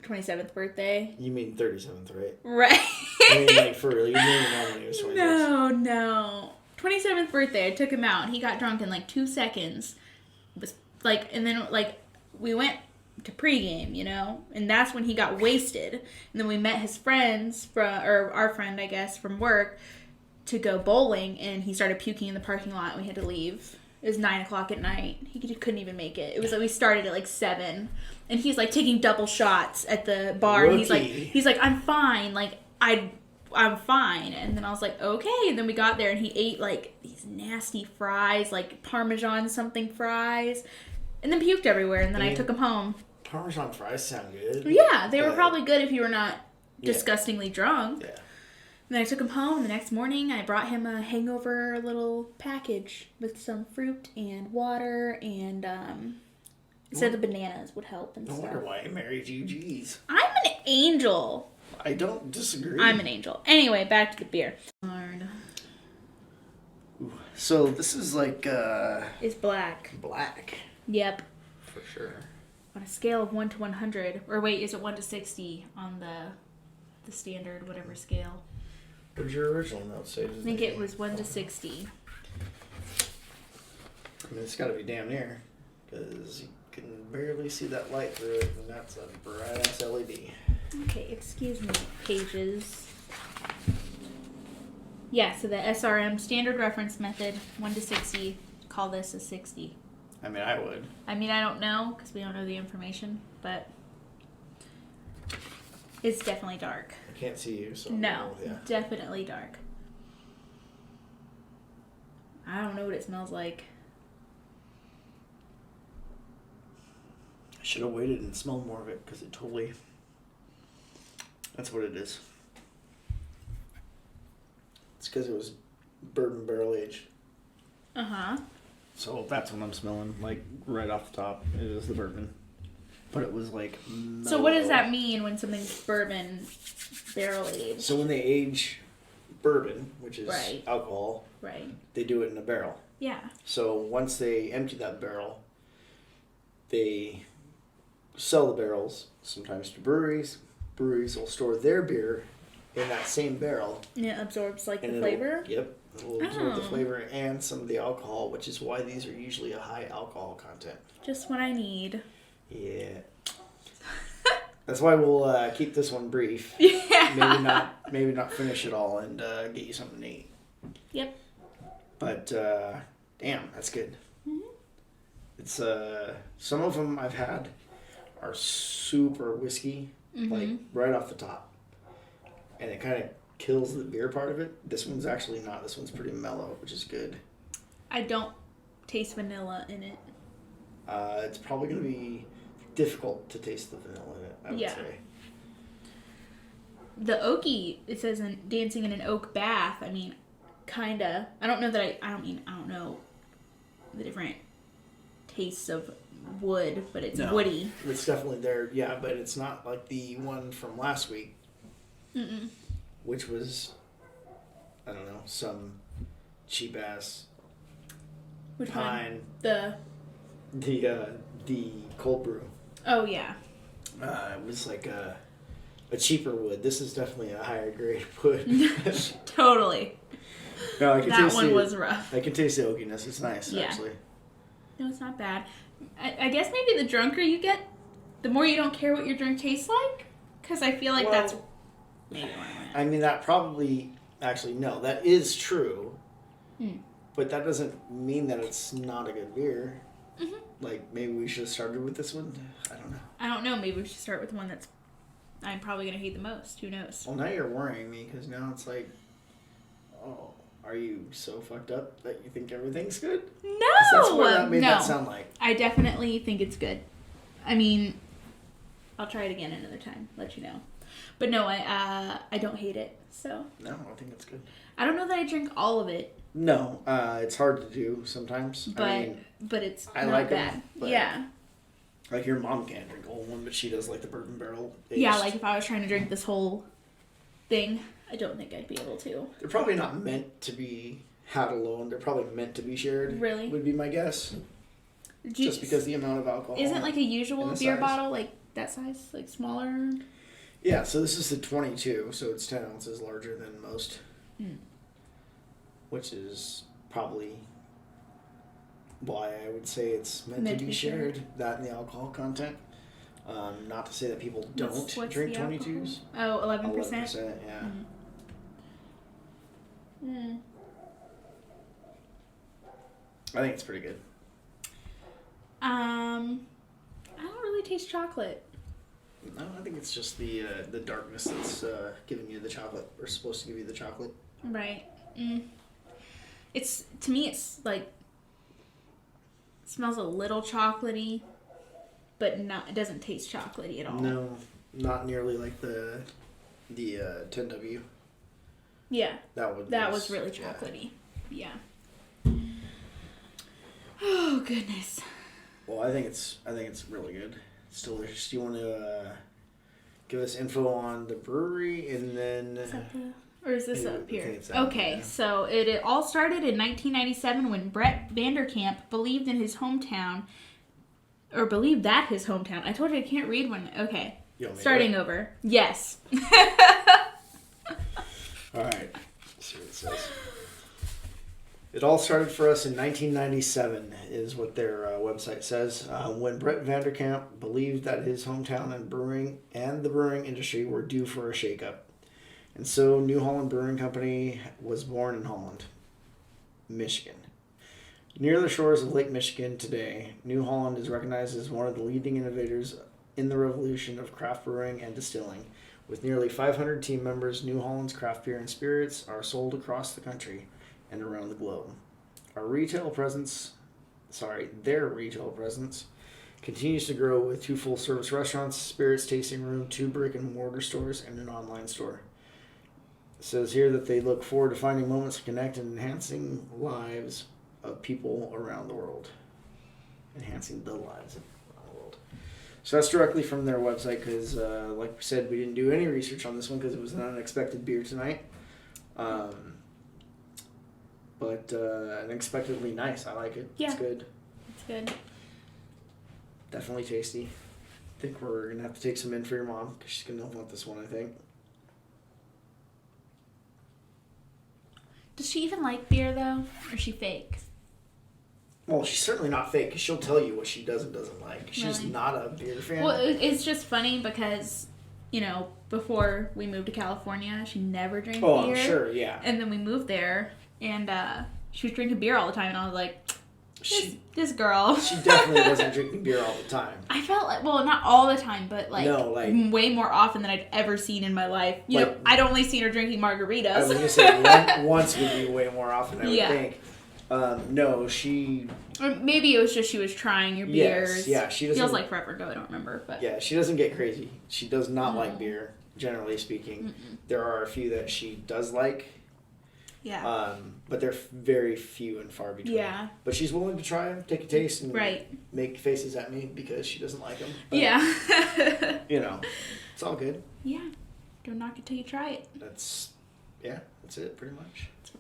A: 27th birthday.
B: You mean 37th, right?
A: Right.
B: I mean, like, for real. You didn't even know when he was 26.
A: No. 27th birthday. I took him out. He got drunk in like 2 seconds. It was like, and then like we went to pregame, you know, and that's when he got wasted. And then we met his friends or our friend, I guess, from work to go bowling, and he started puking in the parking lot, and we had to leave. It was 9:00 at night. He couldn't even make it. It was like we started at like 7, and he's like taking double shots at the bar. And he's like, I'm fine. Like I'm fine. And then I was like, okay. And then we got there, and he ate like these nasty fries, like Parmesan something fries, and then puked everywhere. And then I took him home.
B: Parmesan fries sound good.
A: Yeah, they were probably good if you were not disgustingly drunk.
B: Yeah.
A: And then I took him home. The next morning, I brought him a hangover little package with some fruit and water, and said the bananas would help and stuff.
B: I wonder why I married you. Jeez.
A: I'm an angel.
B: I don't disagree.
A: I'm an angel. Anyway, back to the beer. Hard.
B: So this is like
A: It's black.
B: black
A: Yep.
B: for sure.
A: On a scale of 1 to 100, or wait, is it 1 to 60 on the standard whatever scale?
B: What did your original note say?
A: I think it was 1 to 60.
B: I mean, it's got to be damn near, because you can barely see that light through it, and that's a bright ass LED.
A: Okay, excuse me, pages. Yeah, so the SRM standard reference method, 1 to 60. Call this a 60.
B: I mean, I would.
A: I mean, I don't know because we don't know the information, but it's definitely dark.
B: I can't see you, so
A: No,
B: yeah.
A: definitely dark. I don't know what it smells like.
B: I should have waited and smelled more of it, because it totally... That's what it is. It's because it was bourbon barrel aged.
A: Uh-huh.
B: So that's what I'm smelling, like, right off the top. It is the bourbon. But it was, like, mellow.
A: So what does that mean when something's bourbon barrel aged?
B: So when they age bourbon, which is
A: Right.
B: alcohol,
A: Right.
B: they do it in a barrel.
A: Yeah.
B: So once they empty that barrel, they sell the barrels, sometimes to breweries. Breweries will store their beer in that same barrel.
A: And it absorbs like
B: And
A: the
B: it'll-
A: flavor?
B: Yep. It'll absorb the
A: Oh.
B: flavor and some of the alcohol, which is why these are usually a high alcohol content.
A: Just what I need.
B: Yeah. That's why we'll keep this one brief.
A: Yeah.
B: Maybe not finish it all and get you something to eat.
A: Yep.
B: But damn, that's good.
A: Mm-hmm.
B: It's some of them I've had are super whiskey,
A: Mm-hmm.
B: like right off the top, and it kind of kills the beer part of it. This one's actually not. This one's pretty mellow, which is good.
A: I don't taste vanilla in it.
B: It's probably going to be difficult to taste the vanilla in it, I would say.
A: The oaky, it says dancing in an oak bath. I mean, kinda. I don't know that I don't know the different tastes of wood, but it's woody.
B: It's definitely there, yeah, but it's not like the one from last week.
A: Mm-mm.
B: Which was, I don't know, some cheap ass
A: Which
B: pine.
A: One?
B: The cold brew.
A: Oh yeah.
B: It was like a cheaper wood. This is definitely a higher grade wood.
A: Totally.
B: No, I can
A: that one was rough.
B: I can taste the oakiness. It's nice, actually.
A: No, it's not bad. I guess maybe the drunker you get, the more you don't care what your drink tastes like. Because I feel like that's maybe what I went.
B: I mean, that probably... Actually, no. That is true.
A: Mm.
B: But that doesn't mean that it's not a good beer.
A: Mm-hmm.
B: Like, maybe we should have started with this one? I don't know.
A: I don't know. Maybe we should start with the one that's I'm probably going to hate the most. Who knows?
B: Well, now you're worrying me because now it's like, oh, are you so fucked up that you think everything's good?
A: No!
B: That's what that made that sound like.
A: I definitely think it's good. I mean, I'll try it again another time. Let you know. But no, I don't hate it. So
B: no, I think it's good.
A: I don't know that I drink all of it.
B: No, it's hard to do sometimes.
A: But it's not bad. Yeah.
B: Like your mom can't drink a whole one, but she does like the bourbon barrel aged.
A: Yeah, like if I was trying to drink this whole thing, I don't think I'd be able to.
B: They're probably not meant to be had alone. They're probably meant to be shared.
A: Really?
B: Would be my guess. Just because the amount of alcohol.
A: Isn't like a usual beer bottle like that size, like smaller?
B: Yeah, so this is the 22, so it's 10 ounces larger than most.
A: Mm.
B: Which is probably why I would say it's meant to be shared. That and the alcohol content. Not to say that people don't drink 22s.
A: Oh, 11%?
B: 11%, yeah.
A: Mm.
B: I think it's pretty good.
A: I don't really taste chocolate.
B: No, I think it's just the darkness that's giving you the chocolate, or supposed to give you the chocolate.
A: Right. Mm. It's, to me, it's like, it smells a little chocolatey, but it doesn't taste chocolatey at all.
B: No, not nearly like the 10W.
A: Yeah.
B: That
A: was really chocolatey. Yeah. Oh goodness.
B: Well, I think it's really good. It's delicious. Do you want to give us info on the brewery and then?
A: Or is this up here?
B: Okay,
A: yeah. So it all started in 1997 when Brett Vanderkamp believed that his hometown. I told you I can't read one. Okay. Starting over. Yes.
B: All right. Let's see what it says. It all started for us in 1997, is what their website says, when Brett Vanderkamp believed that his hometown and the brewing industry were due for a shakeup. And so New Holland Brewing Company was born in Holland, Michigan. Near the shores of Lake Michigan today, New Holland is recognized as one of the leading innovators in the revolution of craft brewing and distilling. With nearly 500 team members, New Holland's craft beer and spirits are sold across the country and around the globe. Their retail presence continues to grow with 2 full-service restaurants, spirits tasting room, 2 brick-and-mortar stores, and an online store. It says here that they look forward to finding moments to connect and enhancing lives of people around the world. Enhancing the lives of people around the world. So that's directly from their website because, like we said, we didn't do any research on this one because it was an unexpected beer tonight. But unexpectedly nice. I like it.
A: Yeah.
B: It's good.
A: It's good.
B: Definitely tasty. I think we're going to have to take some in for your mom because she's going to want this one, I think.
A: Does she even like beer, though? Or is she fake?
B: Well, she's certainly not fake because she'll tell you what she does and doesn't like. She's not a beer fan.
A: Well, it's just funny because, before we moved to California, she never drank beer.
B: Oh, I'm sure, yeah.
A: And then we moved there, and she was drinking beer all the time, and I was like, This girl.
B: She definitely wasn't drinking beer all the time.
A: I felt like, well, not all the time, but like,
B: no, like
A: way more often than I'd ever seen in my life. You know, I'd only seen her drinking margaritas.
B: I was going to say, once would be way more often, I would think. No, she...
A: Or maybe it was just she was trying your beers.
B: Yes, yeah. She doesn't...
A: Feels like forever ago, I don't remember. But
B: yeah, she doesn't get crazy. She does not like beer, generally speaking. There are a few that she does like.
A: Yeah.
B: But they're very few and far between.
A: Yeah.
B: But she's willing to try them, take a taste, and make faces at me because she doesn't like them. But,
A: yeah.
B: You know, it's all good.
A: Yeah. Don't knock it till you try it.
B: That's it, pretty much.
A: That's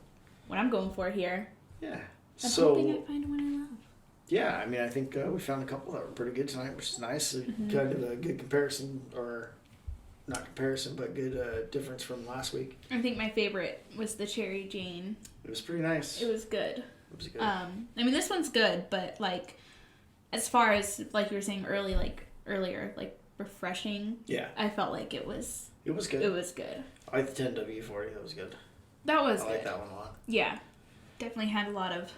A: what I'm going for here.
B: Yeah.
A: I'm hoping I find one I love.
B: Yeah, I mean, I think we found a couple that were pretty good tonight, which is nice. Kind of a good comparison, or not comparison, but good difference from last week.
A: I think my favorite was the Cherry Jane.
B: It was pretty nice.
A: It was good.
B: It was good.
A: I mean, this one's good, but like, as far as like you were saying earlier, like refreshing.
B: Yeah.
A: I felt like it was.
B: It was good.
A: It was good.
B: I like the 10W40. That was good.
A: That was.
B: I like that one a lot.
A: Yeah, definitely had a lot of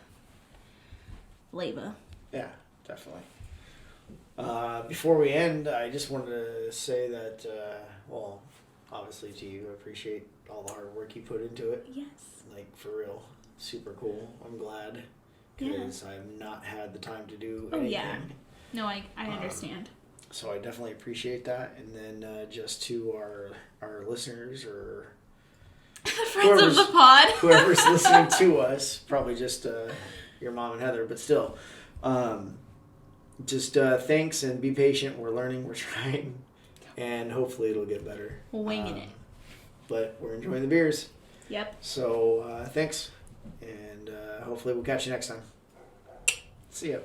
A: flavor.
B: Yeah, definitely. Before we end, I just wanted to say that, well, obviously to you, I appreciate all the hard work you put into it.
A: Yes.
B: Like, for real. Super cool. I'm glad. Because I've not had the time to do anything. Oh, yeah.
A: No, I understand.
B: So I definitely appreciate that. And then just to our listeners or...
A: Friends of the pod.
B: Whoever's listening to us, probably just your mom and Heather, but still... just thanks and be patient. We're learning, we're trying, and hopefully it'll get better.
A: We're winging it.
B: But we're enjoying the beers.
A: Yep.
B: So thanks, and hopefully we'll catch you next time. See ya.